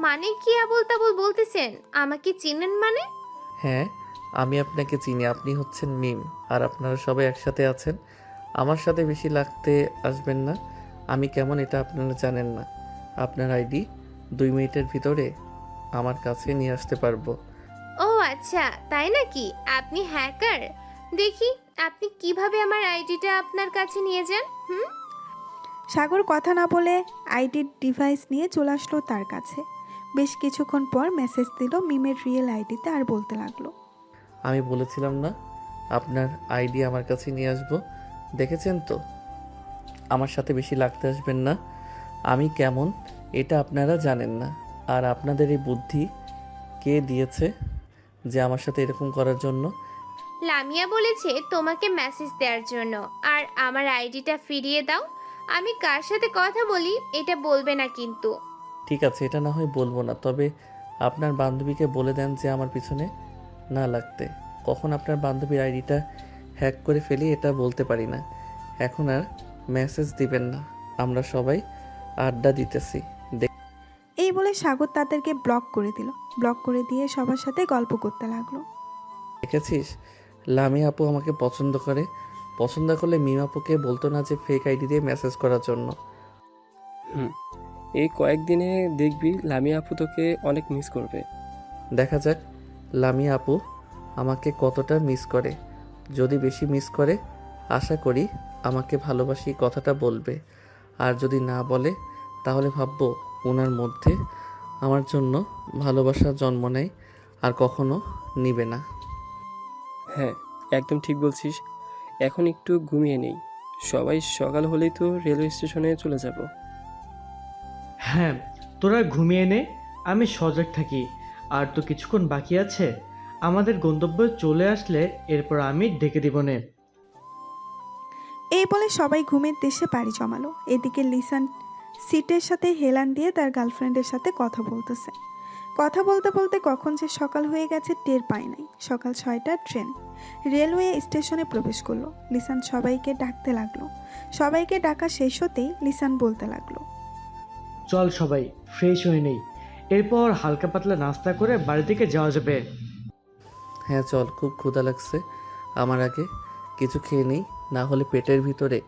মানে কি আবল তাবল বলতেছেন? আমাকে চিনেন মানে? হ্যাঁ, আমি আপনাকে চিনি। আপনি হচ্ছেন মিম, আর আপনারা সবাই একসাথে আছেন। আমার সাথে বেশি লাগতে আসবেন না। আমি কেমন এটা আপনারা জানেন না। আপনার আইডি 2 মিনিটের ভিতরে আমার কাছে নিয়ে আসতে পারবো। ও আচ্ছা, তাই নাকি? আপনি হ্যাকার? দেখি আপনি কিভাবে আমার আইডিটা আপনার কাছে নিয়ে যান। সাগর কথা না বলে আইডির ডিভাইস নিয়ে চলে আসলো তার কাছে। বেশ কিছুক্ষণ পর মেসেজ দিল মিমের রিয়েল আইডিতে, আর বলতে লাগলো, আমি বলেছিলাম না আপনার আইডি আমার কাছে নিয়ে আসবো? দেখেছেন তো, আমার সাথে বেশি লাগতে আসবেন না। আমি কেমন এটা আপনারা জানেন না। আর আপনাদের এই বুদ্ধি কে দিয়েছে যে আমার সাথে এরকম করার জন্য? লামিয়া বলেছে তোমাকে মেসেজ দেওয়ার জন্য, আর আমার আইডিটা ফিরিয়ে দাও। আমি কার সাথে কথা বলি এটা বলবে না কিন্তু। ঠিক আছে, এটা না হয় বলবো না, তবে আপনার বান্ধবীকে বলে দেন যে আমার পিছনে না লাগতে। কখন আপনার বান্ধবীর আইডিটা হ্যাক করে ফেলি এটা বলতে পারি না। এখন আর মেসেজ দিবেন না, আমরা সবাই আড্ডা দিতেছি। এই বলে সাগর তাদেরকে ব্লক করে দিল। ব্লক করে দিয়ে সবার সাথে গল্প করতে লাগলো। দেখেছিস, লামি আপু আমাকে পছন্দ করে। পছন্দ করলে মিম আপুকে বলতো না যে ফেক আইডি দিয়ে মেসেজ করার জন্য। এই কয়েকদিনে দেখবি লামিয়া আপু তোকে অনেক মিস করবে। দেখা যাক লামি আপু আমাকে কতটা মিস করে। যদি বেশি মিস করে, আশা করি আমাকে ভালোবাসি কথাটা বলবে। আর যদি না বলে, তাহলে ভাববো ওনার মধ্যে আমার জন্য ভালোবাসা জন্ম নেয় আর কখনো নিবে না। হ্যাঁ, একদম ঠিক বলছিস। এখন একটু ঘুমিয়ে নেই, সবাই সকাল হলেই তো রেলওয়ে স্টেশনে চলে যাব। হ্যাঁ, তোরা ঘুমিয়ে নে, আমি সজাগ থাকি। আর তো কিছুক্ষণ বাকি আছে। আমাদের গন্তব্যে চলে আসলে এরপর আমি ডেকে দিব নে। এই বলে সবাই ঘুমের দেশে পাড়ি জমালো। এদিকে লিসান সিটের সাথে হেলান দিয়ে তার গার্লফ্রেন্ডের সাথে কথা বলতেছে। কথা বলতে বলতে কখন যে সকাল হয়ে গেছে টের পায় নাই। সকাল 6টার ট্রেন রেলওয়ে স্টেশনে প্রবেশ করলো। লিসান সবাইকে ডাকতে লাগলো। সবাইকে ডাকা শেষ হতেই লিসান বলতে লাগলো, চল সবাই ফ্রেশ হয়ে নেই, এরপর হালকা পাতলা নাস্তা করে বাড়ি থেকে যাওয়া যাবে। হ্যাঁ চল, খুব ক্ষুধা লাগছে আমার, আগে কিছু খেয়ে নিই, না হলে পেটের ভিতরে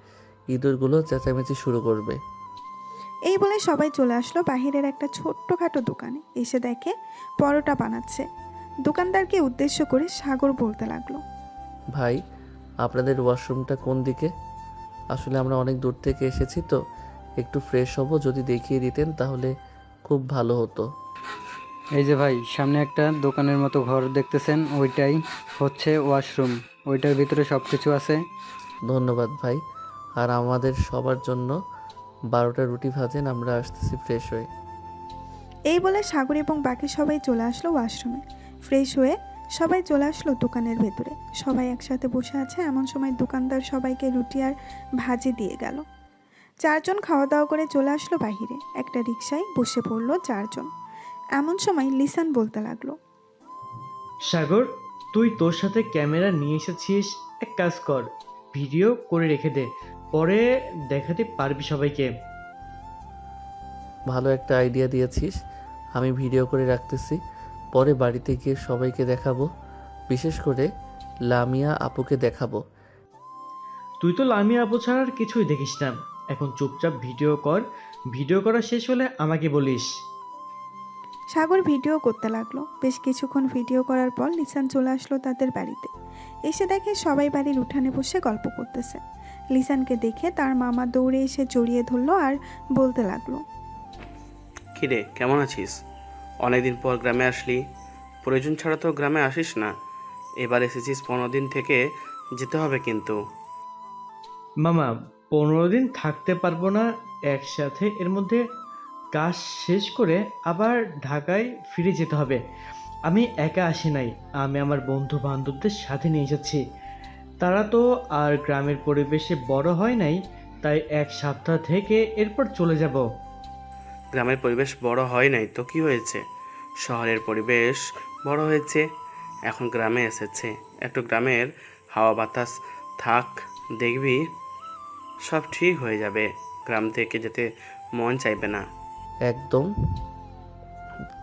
ইঁদুরগুলো চেঁচামেচি শুরু করবে। এই বলে সবাই চলে আসলো বাহিরের একটা ছোট্টখাটো দোকানে। এসে দেখে পরোটা বানাচ্ছে। দোকানদারকে উদ্দেশ্য করে সাগর বলতে লাগলো, ভাই, আপনাদের ওয়াশরুমটা কোন দিকে? আসলে আমরা অনেক দূর থেকে এসেছি তো, একটু ফ্রেশ হব, যদি দেখিয়ে দিতেন তাহলে খুব ভালো হতো। এই যে ভাই, সামনে একটা দোকানের মতো ঘর দেখতেছেন, ওইটাই হচ্ছে ওয়াশরুম। ওইটার ভিতরে সব কিছু আছে। ধন্যবাদ ভাই, আর আমাদের সবার জন্য 12টা রুটি ভাজেন, আমরা আসতেছি ফ্রেশ হয়ে। এই বলে সাগর এবং বাকি সবাই চলে আসলো ওয়াশরুমে। ফ্রেশ হয়ে সবাই চলে আসলো দোকানের ভেতরে। সবাই একসাথে বসে আছে, এমন সময় দোকানদার সবাইকে রুটি আর ভাজি দিয়ে গেল। 4 জন খাওয়া দাওয়া করে চলে আসলো বাহিরে। একটা রিকশায় বসে পড়লো 4 জন। এমন সময় লিসান বলতে লাগলো, সাগর, তুই তোর সাথে ক্যামেরা নিয়ে এসেছিস, এক কাজ কর, ভিডিও করে রেখে দে, পরে দেখাতে পারবি সবাইকে। ভালো একটা আইডিয়া দিয়েছিস, আমি ভিডিও করে রাখতেছি, পরে বাড়িতে গিয়ে সবাইকে দেখাবো, বিশেষ করে লামিয়া আপুকে দেখাবো। তুই তো লামিয়া আপু ছাড়া আর কিছুই দেখিস না, এখন চুপচাপ ভিডিও কর, ভিডিও করা শেষ হলে আমাকে বলিস। সাগর ভিডিও করতে লাগলো। বেশ কিছুক্ষণ ভিডিও করার পর লিসান চলে আসলো তাদের বাড়িতে। এসে দেখে সবাই বাড়ির উঠানে বসে গল্প করতেছে। লিসানকে দেখে তার মামা দৌড়ে এসে জড়িয়ে ধরলো আর বলতে লাগলো, কিরে, কেমন আছিস? অনেকদিন পর গ্রামে আসলি, প্রয়োজন ছাড়া তো গ্রামে আসিস না, এবার এসেছিস 15 দিন থেকে যেতে হবে কিন্তু। মামা, 15 দিন থাকতে পারবো না একসাথে, এর মধ্যে কাজ শেষ করে আবার ঢাকায় ফিরে যেতে হবে। আমি একা আসি নাই, আমি আমার বন্ধু বান্ধবদের সাথে নিয়ে এসেছি। তারা তো আর গ্রামের পরিবেশে বড় হয় নাই, তাই 1 সপ্তাহ থেকে এরপর চলে যাব। গ্রামের পরিবেশ বড় হয় নাই তো কি হয়েছে, শহরের পরিবেশ বড় হয়েছে, এখন গ্রামে এসেছে, একটু গ্রামের হাওয়া বাতাস থাক, দেখবি সব ঠিক হয়ে যাবে, গ্রাম থেকে যেতে মন চাইবে না। একদম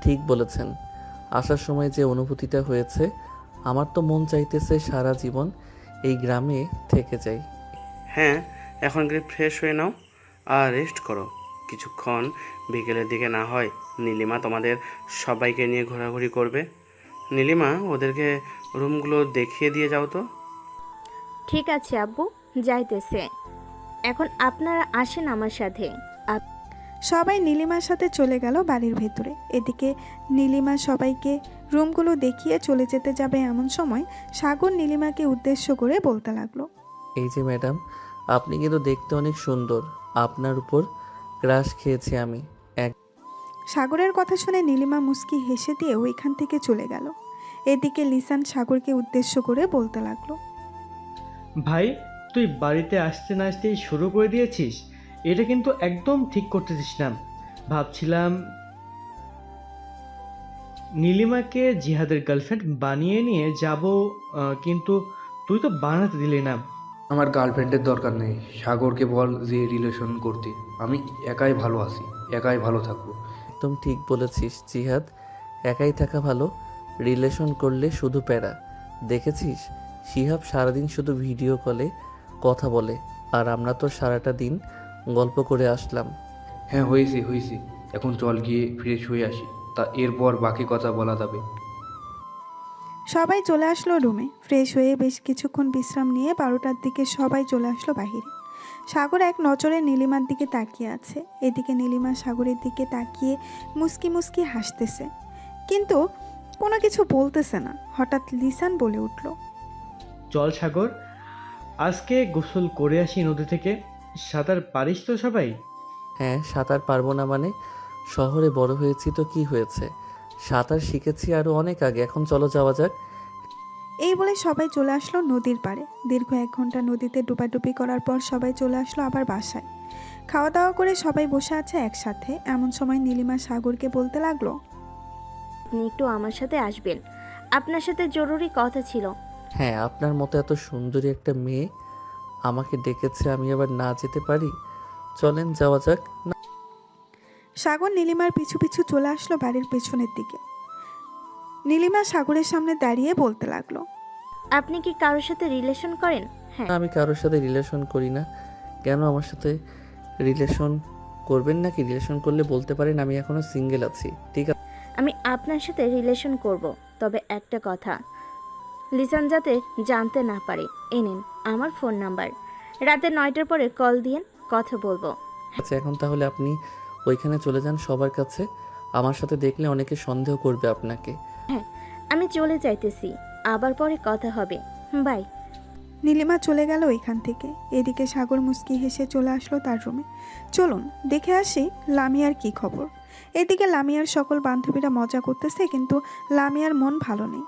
ঠিক বলেছেন, আসার সময় যে অনুভূতিটা হয়েছে, আমার তো মন চাইতেছে সারা জীবন এই গ্রামে থেকে যাই। হ্যাঁ, এখন গিয়ে ফ্রেশ হয়ে নাও আর রেস্ট করো কিছুক্ষণ, বিকেলের দিকে না হয় নীলিমা তোমাদের সবাইকে নিয়ে ঘোরাঘুরি করবে। নীলিমা, ওদেরকে রুমগুলো দেখিয়ে দিয়ে যাও তো। ঠিক আছে আব্বু, যাইতেছে। এখন আপনারা আসেন আমার সাথে। সবাই নীলিমার সাথে চলে গেল বাড়ির ভেতরে। এদিকে নীলিমা সবাইকে রুমগুলো দেখিয়ে চলে যেতে যাবে, এমন সময় সাগর নীলিমাকে উদ্দেশ্য করে বলতে লাগলো, এই যে ম্যাডাম, আপনি কিন্তু দেখতে অনেক সুন্দর, আপনার উপর ক্রাশ খেয়েছি আমি। সাগরের কথা শুনে নীলিমা মুস্কি হেসে দিয়ে ওইখান থেকে চলে গেল। এদিকে লিসান সাগরকে উদ্দেশ্য করে বলতে লাগলো, ভাই, তুই বাড়িতে আসতে না আসতেই শুরু করে দিয়েছিস, এটা কিন্তু একদম ঠিক করতেছিস না। ভাবছিলাম নীলিমাকে জিহাদের গার্লফ্রেন্ড বানিয়ে নিয়ে যাব, কিন্তু তুই তো বানাতে দিলি না। আমার গার্লফ্রেন্ডের দরকার নেই, সাগরকে বল যে রিলেশন করতে, আমি একাই ভালো আছি, একাই ভালো থাকবো। একদম ঠিক বলেছিস জিহাদ, একাই থাকা ভালো, রিলেশন করলে শুধু প্যারা। দেখেছিস শিহাব সারাদিন শুধু ভিডিও কলে কথা বলে, আর আমরা তো সারাটা দিন গল্প করে আসলাম। হ্যাঁ হয়েছে হয়েছে, এখন চল গিয়ে ফ্রেশ হয়ে আসি, তা এরপর বাকি কথা বলা যাবে। সবাই চলে আসলো রুমে। ফ্রেশ হয়ে বেশ কিছুক্ষণ বিশ্রাম নিয়ে 12টার দিকে সবাই চলে আসলো বাহিরে। সাগর এক নজরে নীলিমার দিকে তাকিয়ে আছে। এদিকে নীলিমা সাগরের দিকে তাকিয়ে মুস্কি মুস্কি হাসতেছে, কিন্তু কোনো কিছু বলতেছে না। হঠাৎ লিসান বলে উঠল, চল সাগর, আজকে গোসল করে আসি নদী থেকে। সাঁতার পারিস তো সবাই? হ্যাঁ, সাঁতার পারবো না মানে? শহরে বড় হয়েছি তো কি হয়েছে, সাঁতার শিখেছি আরও অনেক আগে, এখন চলো যাওয়া যাক। এই বলে সবাই চলে আসলো নদীর পাড়ে। দীর্ঘ 1 ঘন্টা নদীতে ডুবাডুবি করার পর সবাই চলে আসলো আবার বাসায়। খাওয়া দাওয়া করে সবাই বসে আছে একসাথে। এমন সময় নীলিমা সাগরকে বলতে লাগলো, আপনি একটু আমার সাথে আসবেন, আপনার সাথে জরুরি কথা ছিল। হ্যাঁ, আপনার মতো এত সুন্দরী একটা মেয়ে আমাকে ডেকেছে, আমি আবার না যেতে পারি? চলেন যাওয়া যাক। সাগর নীলিমার পিছু পিছু চলে আসলো বাড়ির পেছনের দিকে। নীলিমা সাগরের সামনে দাঁড়িয়ে বলতে লাগলো, আপনি কি কারোর সাথে রিলেশন করেন? হ্যাঁ। আমি কারোর সাথে রিলেশন করি না। কেন আমার সাথে রিলেশন করবেন নাকি? রিলেশন করলে বলতে পারেন, আমি এখনো সিঙ্গেল আছি। ঠিক আছে? আমি আপনার সাথে রিলেশন করব, তবে একটা কথা, লিসান যাতে জানতে না পারে। এ নিন আমার ফোন নাম্বার, রাতে 9টার পরে কল দিয়েন, কথা বলবো। আচ্ছা, এখন তাহলে আপনি ওইখানে চলে যান সবার কাছে। আমার সাথে দেখলে অনেকে সন্দেহ করবে আপনাকে। হ্যাঁ, আমি চলে যাইতেছি, আবার পরে কথা হবে, বাই। নীলিমা চলে গেল ওইখান থেকে। এদিকে সাগর মুচকি হেসে চলে আসলো তার রুমে। চলুন দেখে আসি লামিয়ার কি খবর। এদিকে লামিয়ার সকল বান্ধবীরা মজা করতেছে, কিন্তু লামিয়ার মন ভালো নেই।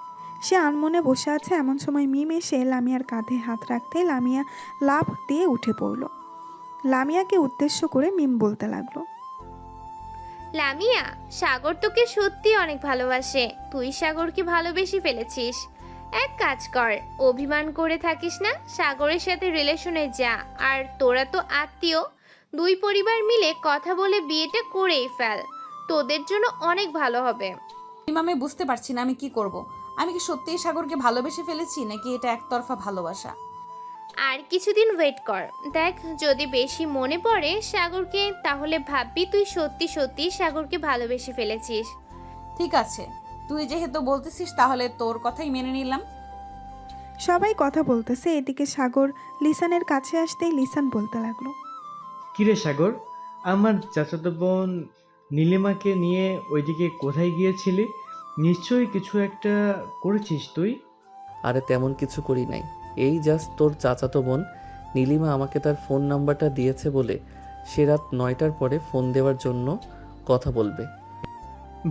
সে আনমনে বসে আছে। এমন সময় মিম এসে লামিয়ার কাঁধে হাত রাখতে লামিয়া লাফ দিয়ে উঠে পড়ল। লামিয়াকে উদ্দেশ্য করে মিম বলতে লাগলো, লামিয়া, সাগর তোকে সত্যি অনেক ভালোবাসে। তুই সাগরকে ভালোবেসে ফেলেছিস। এক কাজ কর, অভিমান করে থাকিস না, সাগরের সাথে রিলেশনে যা। আর তোরা তো আত্মীয়, দুই পরিবার মিলে কথা বলে বিয়েটা করেই ফেল, তোদের জন্য অনেক ভালো হবে। আমি বুঝতে পারছি না আমি কি করব। আমি কি সত্যিই সাগরকে ভালোবেসে ফেলেছি, নাকি এটা একতরফা ভালোবাসা? আর কিছুদিন ওয়েট কর, দেখ যদি বেশি মনে পড়ে সাগরকে, তাহলে ভাববি তুই সত্যি সত্যি সাগরকে ভালোবেসে ফেলেছিস। ঠিক আছে, তুই যেহেতু বলতেছিস তাহলে তোর কথাই মেনে নিলাম। সবাই কথা বলতেছে। এদিকে সাগর লিসানের কাছে আসতেই লিসান বলতে লাগলো, কিরে সাগর, আমার চাচাতো বোন নীলিমাকে নিয়ে ওইদিকে কোথায় গিয়েছিলি? নিশ্চয়ই কিছু একটা করেছিস তুই। আরে তেমন কিছু করি নাই। এই জাস্ট তোর চাচাতো বোন নীলিমা আমাকে তার ফোন নাম্বারটা দিয়েছে বলে সে রাত 9টার পরে ফোন দেওয়ার জন্য কথা বলবে।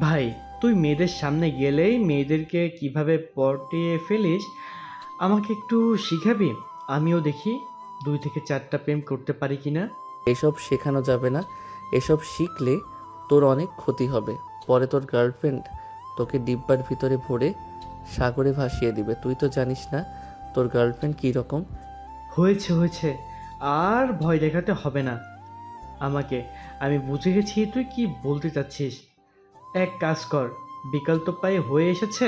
ভাই, তুই মেয়েদের সামনে গেলেই মেয়েদেরকে কিভাবে পটিয়ে ফেলিস আমাকে একটু শিখাবি? আমিও দেখি 2 থেকে 4টা প্রেম করতে পারি কিনা। এসব শেখানো যাবে না। এসব শিখলে তোর অনেক ক্ষতি হবে। পরে তোর গার্লফ্রেন্ড তোকে ডিব্বার ভিতরে ভরে সাগরে ভাসিয়ে দিবে। তুই তো জানিস না তোর গার্লফ্রেন্ড কী রকম। হয়েছে হয়েছে, আর ভয় দেখাতে হবে না আমাকে। আমি বুঝে গেছি তুই কি বলতে চাচ্ছিস। এক কাজ কর, বিকাল তো প্রায় হয়ে এসেছে,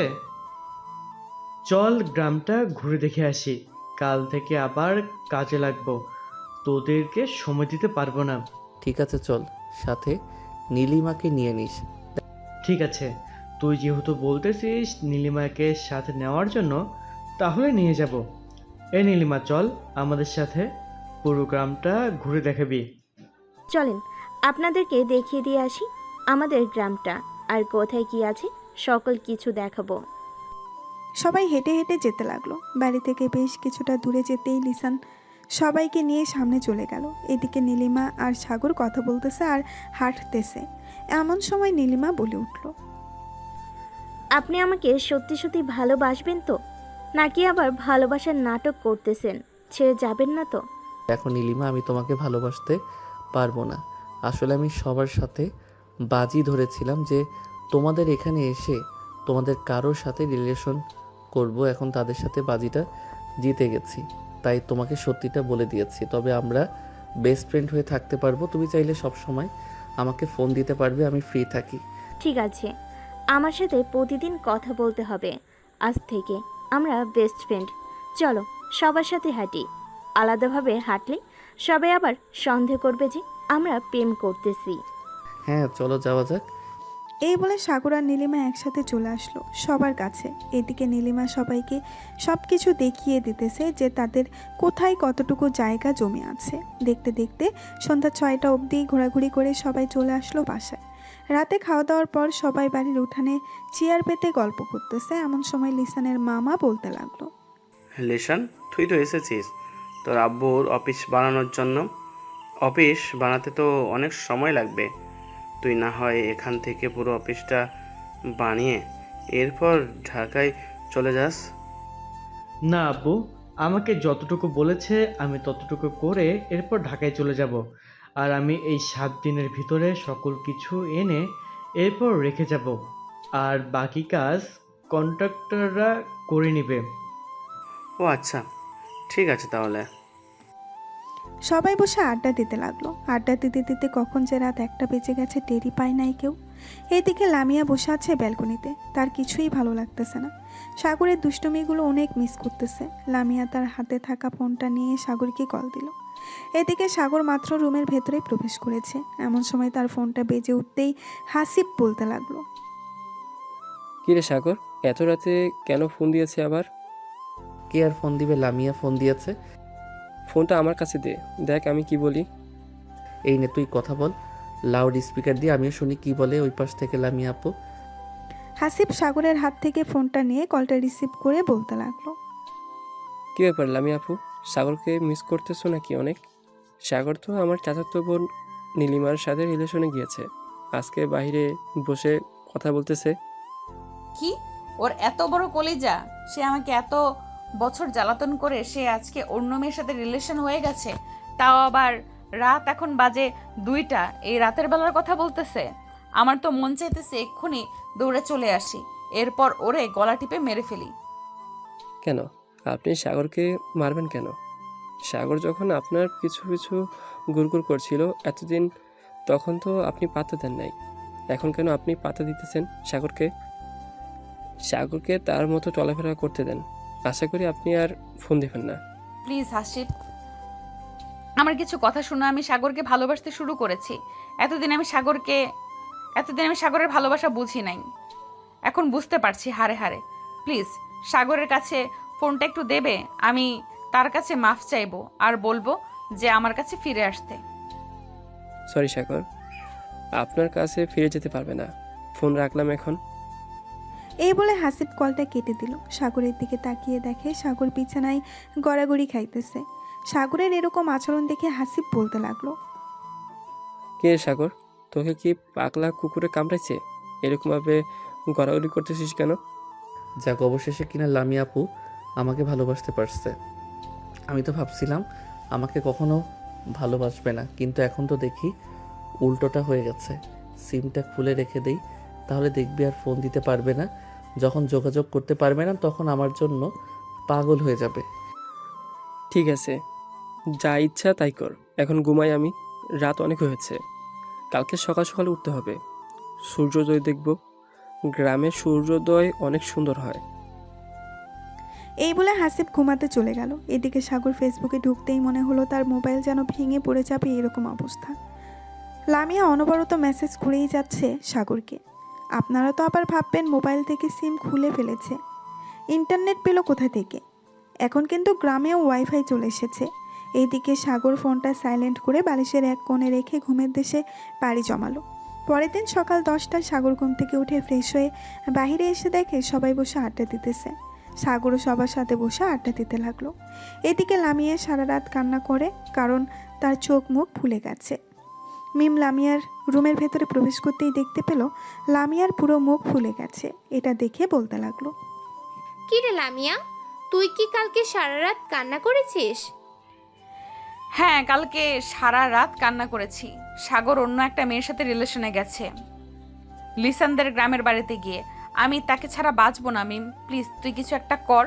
চল গ্রামটা ঘুরে দেখে আসি। কাল থেকে আবার কাজে লাগবো, তোদেরকে সময় দিতে পারবো না। ঠিক আছে চল, সাথে নীলিমাকে নিয়ে নিস। ঠিক আছে, তুই যেহেতু বলতেছিস নীলিমাকে সাথে নেওয়ার জন্য, তাহলে নিয়ে যাব। এই নীলিমা, চল আমাদের সাথে, পুরো গ্রামটা ঘুরে দেখাবি। চলেন আপনাদেরকে দেখিয়ে দিয়ে আসি আমাদের গ্রামটা, আর কোথায় কি আছে সকল কিছু দেখাবো। সবাই হেঁটে হেঁটে যেতে লাগলো। বাড়ি থেকে বেশ কিছুটা দূরে যেতেই লিসান সবাইকে নিয়ে সামনে চলে গেল। এদিকে নীলিমা আর সাগর কথা বলতেছে আর হাঁটতেছে। এমন সময় নীলিমা বলে উঠল, আপনি আমাকে সত্যি সত্যি ভালোবাসবেন তো, নাকি আবার ভালোবাসার নাটক করতেছেন? ছেড়ে যাবেন না তো? দেখো নীলিমা, আমি তোমাকে ভালোবাসতে পারবো না। আসলে আমি সবার সাথে বাজি ধরেছিলাম যে তোমাদের এখানে এসে তোমাদের কারোর সাথে রিলেশন করব। এখন তাদের সাথে বাজিটা জিতে গেছি, তাই তোমাকে সত্যিটা বলে দিয়েছি। তবে আমরা বেস্ট ফ্রেন্ড হয়ে থাকতে পারবো। তুমি চাইলে সব সময় আমাকে ফোন দিতে পারবে, আমি ফ্রি থাকি। ঠিক আছে, আমার সাথে প্রতিদিন কথা বলতে হবে। আজ থেকে আমরা বেস্ট ফ্রেন্ড। চলো সবার সাথে হাঁটি। আলাদাভাবে হাঁটলে সবাই আবার সন্দেহ করবে যে আমরা প্রেম করতেছি। হ্যাঁ চলো যাওয়া যাক। এই বলে সাগর আর নীলিমা একসাথে চলে আসলো সবার কাছে। এদিকে নীলিমা সবাইকে সব কিছু দেখিয়ে দিতেছে যে তাদের কোথায় কতটুকু জায়গা জমে আছে। দেখতে দেখতে সন্ধ্যা 6টা অবধি ঘোরাঘুরি করে সবাই চলে আসলো বাসায়। রাতে খাওয়া দাওয়ার পর সবাই বাড়ির উঠানে চেয়ার পেতে গল্প করতেছে। এমন সময় লিসানের মামা বলতে লাগলো, লিসান, তুই তো এসেছিস তোর আব্বুর অফিস বানানোর জন্য। অফিস বানাতে তো অনেক সময় লাগবে। তুই না হয় এখান থেকে পুরো অফিসটা বানিয়ে এরপর ঢাকায় চলে যাস। না আব্বু, আমাকে যতটুকু বলেছে আমি ততটুকু করে এরপর ঢাকায় চলে যাব। আর আমি এই 7 দিনের ভিতরে সকল কিছু এনে এরপর রেখে যাব, আর বাকি কাজ কন্ট্রাক্টররা করে নেবে। ও আচ্ছা, ঠিক আছে তাহলে। সবাই বসে আড্ডা দিতে লাগলো। আড্ডা দিতে দিতে কখন যে রাত 1টা বেজে গেছে টেরই পায় নাই কেউ। এইদিকে লামিয়া বসে আছে ব্যালকনিতে, তার কিছুই ভালো লাগতেছে না। সাগরের দুষ্টুমিগুলো অনেক মিস করতেছে। লামিয়া তার হাতে থাকা ফোনটা নিয়ে সাগরকে কল দিল। এদিকে সাগর মাত্র রুমের ভেতরে প্রবেশ করেছে, এমন সময় তার ফোনটা বেজে উঠতেই হাসিব বলতে লাগলো, কিরে সাগর, এত রাতে কেন ফোন দিয়েছে আবার? কে আর ফোন দিবে? লামিয়া ফোন দিয়েছে। ফোনটা আমার কাছে দে, দেখ আমি কি বলি। এই নে তুই কথা বল, লাউড স্পিকার দিয়ে আমিও শুনি কি বলে ওই পাশ থেকে লামিয়া আপু। হাসিব সাগরের হাত থেকে ফোনটা নিয়ে কলটা রিসিভ করে বলতে লাগলো, কি ব্যাপার লামিয়া আপু, সাগরকে মিস করতেছো নাকি অনেক? সাগর তো আমার চাচাতো বোন নীলিমার সাথে রিলেশনে গিয়েছে, আজকে বাইরে বসে কথা বলতেছে। কি ওর এত বড় কলিজা, সে আমাকে এত বছর জ্বালাতন করে সে আজকে অন্য মেয়ের সাথে রিলেশন হয়ে গেছে, তাও আবার রাত এখন বাজে 2টা, এই রাতের বেলার কথা বলতেছে। আমার তো মন চাইতেছে এক্ষুনি দৌড়ে চলে আসি, এরপর ওরে গলা টিপে মেরে ফেলি। কেন আপনি সাগরকে মারবেন কেন? সাগর যখন আপনার পিছু পিছু গুড়গুড় করছিল এতদিন, তখন তো আপনি পাত্তা দেন নাই, এখন কেন আপনি পাত্তা দিতেছেন সাগরকে? সাগরকে তার মতো চলাফেরা করতে দেন, আশা করি আপনি আর ফোন দিবেন না। প্লিজ হাসিব, আমার কিছু কথা শুনো। আমি সাগরকে ভালোবাসতে শুরু করেছি। এতদিন আমি সাগরের ভালোবাসা বুঝি নাই, এখন বুঝতে পারছি হারে হারে। প্লিজ সাগরের কাছে ফোনটা একটু দেবে? আমি তার কাছে মাফ চাইবো আর বলবো যে আমার কাছে ফিরে আসতে। সরি সাগর, আপনার কাছে ফিরে যেতে পারবে না, ফোন রাখলাম এখন। এই বলে হাসিব কলটা কেটে দিল। সাগরের দিকে তাকিয়ে দেখে সাগর বিছানায় গড়াগড়ি খাইতেছে। সাগরের এরকম আচরণ দেখে হাসিব বলতে লাগলো, কে সাগর, তোকে কি পাগলা কুকুরে কামড়াইছে? এরকমভাবে গড়াগড়ি করতেছিস কেন? যাক, অবশেষে কিনা লামিয়া আপু আমাকে ভালোবাসতে পারছে। আমি তো ভাবছিলাম আমাকে কখনো ভালোবাসবে না, কিন্তু এখন তো দেখি উল্টোটা হয়ে গেছে। সিমটা খুলে রেখে দেই, তাহলে দেখবি আর ফোন দিতে পারবে না। যখন যোগাযোগ করতে পারবে না তখন আমার জন্য পাগল হয়ে যাবে। ঠিক আছে, যা ইচ্ছা তাই কর, এখন ঘুমাই আমি, রাত অনেক হয়েছে, কালকে সকাল সকালে উঠতে হবে, সূর্যোদয় দেখব। গ্রামের সূর্যোদয় অনেক সুন্দর হয়। এই বলে হাসিব ঘুমাতে চলে গেল। এদিকে সাগর ফেসবুকে ঢুকতেই মনে হলো তার মোবাইল যেন ভেঙে পড়ে যাবে এরকম অবস্থা। লামিয়া অনবরত মেসেজ করেই যাচ্ছে সাগরকে। আপনারা তো আবার ভাববেন মোবাইল থেকে সিম খুলে ফেলেছে, ইন্টারনেট পেল কোথা থেকে? এখন কিন্তু গ্রামেও ওয়াইফাই চলে এসেছে। এইদিকে সাগর ফোনটা সাইলেন্ট করে বালিশের এক কোণে রেখে ঘুমের দেশে পাড়ি জমালো। পরের দিন সকাল 10টায় সাগর ঘুম থেকে উঠে ফ্রেশ হয়ে বাইরে এসে দেখে সবাই বসে আড্ডা দিতেছে। সাগরও সবার সাথে বসে আড্ডা দিতে লাগলো। এদিকে লামিয়া সারা রাত কান্না করে, কারণ তার চোখ মুখ ফুলে গেছে। মিম লামিয়ার রুমের ভেতরে প্রবেশ করতেই দেখতে পেল লামিয়ার পুরো মুখ ফুলে গেছে। এটা দেখে বলতে লাগলো, কি রে লামিয়া, তুই কি কালকে সারা রাত কান্না করেছিস? হ্যাঁ, কালকে সারা রাত কান্না করেছি। সাগর অন্য একটা মেয়ের সাথে রিলেশনে গেছে, লিসানদের গ্রামের বাড়িতে গিয়ে। আমি তাকে ছাড়া বাঁচবো না। মিম প্লিজ তুই কিছু একটা কর।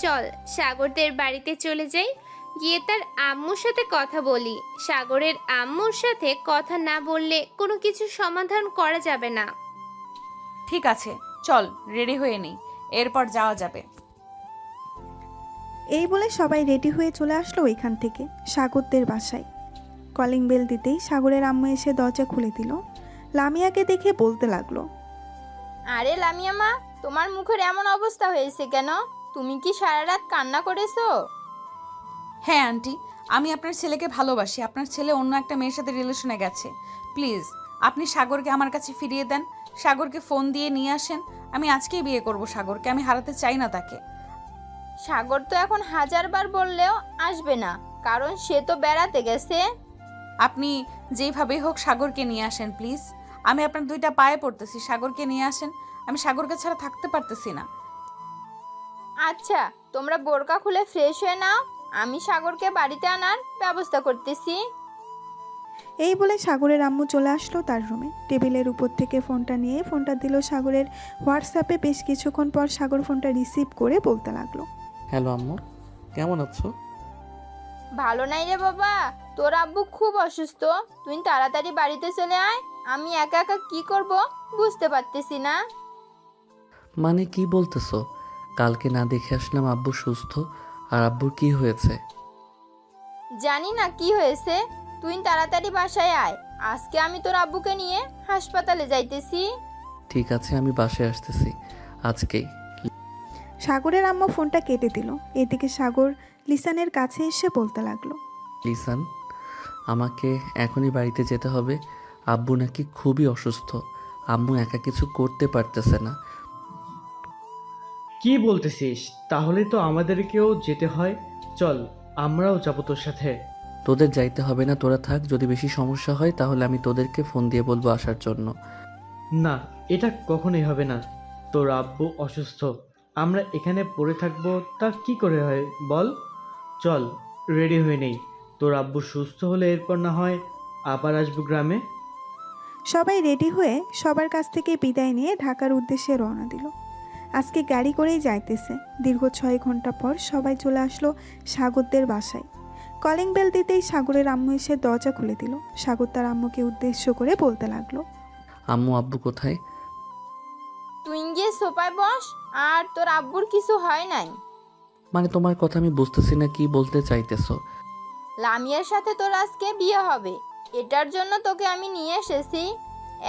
চল সাগরদের বাড়িতে চলে যাই, গিয়ে তার আম্মুর সাথে কথা বলি। সাগরের আম্মুর সাথে কথা না বললে কোনো কিছু সমাধান করা যাবে না। ঠিক আছে, চল রেডি হয়ে নিই, এরপর যাওয়া যাবে। এই বলে সবাই রেডি হয়ে চলে আসলো ওইখান থেকে সাগরদের বাসায়। কলিং বেল দিতেই সাগরের আম্মু এসে দরজা খুলে দিল। লামিয়াকে দেখে বলতে লাগলো, আরে লামিয়া মা, তোমার মুখের এমন অবস্থা হয়েছে কেন? তুমি কি সারা রাত কান্না করেছো? হ্যাঁ আন্টি, আমি আপনার ছেলেকে ভালোবাসি। আপনার ছেলে অন্য একটা মেয়ের সাথে রিলেশনে গেছে। প্লিজ আপনি সাগরকে আমার কাছে ফিরিয়ে দেন। সাগরকে ফোন দিয়ে নিয়ে আসেন। আমি আজকেই বিয়ে করব সাগরকে, আমি হারাতে চাই না তাকে। সাগর তো এখন 1000বার বললেও আসবে না, কারণ সে তো বেড়াতে গেছে। আপনি যেইভাবেই হোক সাগরকে নিয়ে আসেন প্লিজ। আমি আপনার 2টা পায়ে পড়তেছি, সাগরকে নিয়ে আসেন। আমি সাগরকে ছাড়া থাকতে পারতেছি না। আচ্ছা, তোমরা বোরকা খুলে ফ্রেশ হয়ে নাও, আমি সাগরকে বাড়িতে আনার ব্যবস্থা করতেছি। এই বলে সাগরের আম্মু চলে আসলো তার রুমে। টেবিলের উপর থেকে ফোনটা নিয়ে ফোনটা দিল সাগরের হোয়াটসঅ্যাপে। বেশ কিছুক্ষণ পর সাগর ফোনটা রিসিভ করে বলতে লাগলো, হ্যালো আম্মু, কেমন আছো? ভালো নাই রে বাবা, তোর আব্বু খুব অসুস্থ, তুই তাড়াতাড়ি বাড়িতে চলে আয়। আমি একা একা কি করব বুঝতে পারতেছি না। মানে কি বলতেছো? কালকে না দেখে আসলাম আব্বু সুস্থ, আর আব্বুর কি হয়েছে? জানি না কি হয়েছে, তুই তাড়াতাড়ি বাসায় আয়। আজকে আমি তোর আব্বুকে নিয়ে হাসপাতালে যাইতেছি। ঠিক আছে, আমি বাসায় আসতেছি আজকেই। সাগরের আম্মু ফোনটা কেটে দিল। এদিকে সাগর লিসানের কাছে এসে বলতে লাগলো, লিসান, আমাকে এখনই বাড়িতে যেতে হবে। আব্বু নাকি খুবই অসুস্থ, আম্মু একা কিছু করতে পারতেছে না। কি বলতেছিস? তাহলে তো আমাদেরকেও যেতে হয়। চল, আমরাও যাবো তোর সাথে। তোদের যাইতে হবে না, তোরা থাক। যদি বেশি সমস্যা হয় তাহলে আমি তোদেরকে ফোন দিয়ে বলবো আসার জন্য। না, এটা কখনোই হবে না। তোর আব্বু অসুস্থ, আমরা এখানে পড়ে থাকবো তা কি করে হয় বল? চল, রেডি হয়ে নেই। তোর আব্বু সুস্থ হলে এরপর না হয় আবার আসবো গ্রামে। সবাই রেডি হয়ে সবার কাছ থেকে বিদায় নিয়ে ঢাকার উদ্দেশ্যে রওনা দিল। আজকে গাড়ি করেই যাইতেছে। দীর্ঘ 6 ঘন্টা পর সবাই চলে আসলো সাগরদের বাসায়। কলিং বেল দিতেই সাগরের আম্মু এসে দরজা খুলে দিল। সাগর তার আম্মুকে উদ্দেশ্য করে বলতে লাগলো, আম্মু আব্বু কোথায়? তুই গিয়ে সোফায় বস, আর তোর আব্বুর কিছু হয় নাই। মানে তোমার কথা আমি বুঝতেছি না, কি বলতে চাইতেছো? লামিয়ার সাথে তোর আজকে বিয়ে হবে, এটার জন্য তোকে আমি নিয়ে এসেছি।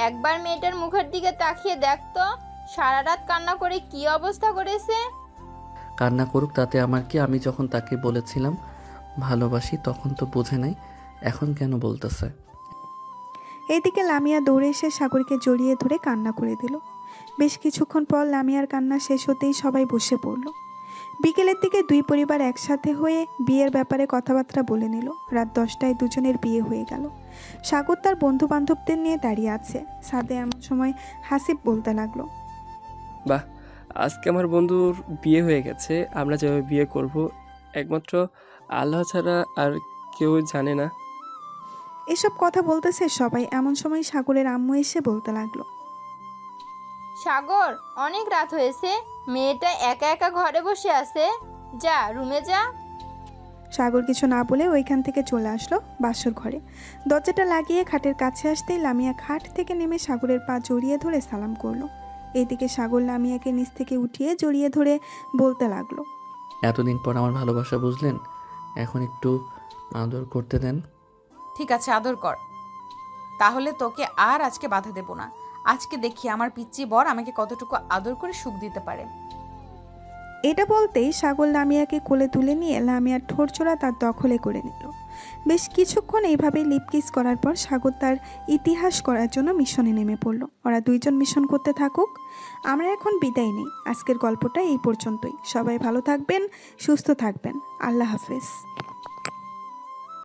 একবার মেয়েটার মুখের দিকে তাকিয়ে দেখ তো, সারা রাত কান্না করে কি অবস্থা করেছে। কান্না করুক, তাতে আমার কি? আমি যখন তাকে বলেছিলাম ভালোবাসি তখন তো বোঝে নাই, এখন কেন বলতেছে? এইদিকে লামিয়া দৌড়ে এসে সাগরকে জড়িয়ে ধরে কান্না করে দিল। বেশ কিছুক্ষণ পর লামিয়ার কান্না শেষ হতেই সবাই বসে পড়ল। বিকেলের দিকে দুই পরিবার একসাথে হয়ে বিয়ের ব্যাপারে কথাবার্তা বলে নিল। রাত 10টায় দুজনের বিয়ে হয়ে গেল। সাগর তার বন্ধু বান্ধবদের নিয়ে দাঁড়িয়ে আছে। সাদে এমন সময় হাসিব বলতে লাগলো, বাহ, আজকে আমার বন্ধুর বিয়ে হয়ে গেছে। আমরা যেভাবে বিয়ে করব একমাত্র আল্লাহ ছাড়া আর কেউ জানে না। এসব কথা বলতেছে সবাই। এমন সময় সাগরের আম্মু এসে বলতে লাগলো, সাগর, অনেক রাত হয়েছে, মেয়েটা একা একা ঘরে বসে আছে, যা রুমে যা। সাগর কিছু না বলে ওইখান থেকে চলে আসলো বাসর ঘরে। দরজাটা লাগিয়ে খাটের কাছে আসতেই লামিয়া খাট থেকে নেমে সাগরের পা জড়িয়ে ধরে সালাম করলো। এইদিকে সাগর লামিয়াকে নিচ থেকে উঠিয়ে জড়িয়ে ধরে বলতে লাগলো, এতদিন পর আমার ভালোবাসা বুঝলেন, এখন একটু আদর করতে দেন। ঠিক আছে, আদর কর। তাহলে তোকে আর আজকে বাধা দেব না। আজকে দেখি আমার পিচ্চি বর আমাকে কতটুকু আদর করে সুখ দিতে পারে। এটা বলতেই সাগর লামিয়াকে কোলে তুলে নিয়ে লামিয়ার ঠোঁটচোরা তার দখলে করে নিল। বেশ কিছুক্ষণ এইভাবে লিপকিস করার পর সাগর তার ইতিহাস করার জন্য মিশনে নেমে পড়ল। ওরা দুইজন মিশন করতে থাকুক, আমরা এখন বিদায় নেই। আজকের গল্পটা এই পর্যন্তই। সবাই ভালো থাকবেন, সুস্থ থাকবেন। আল্লাহ হাফেজ।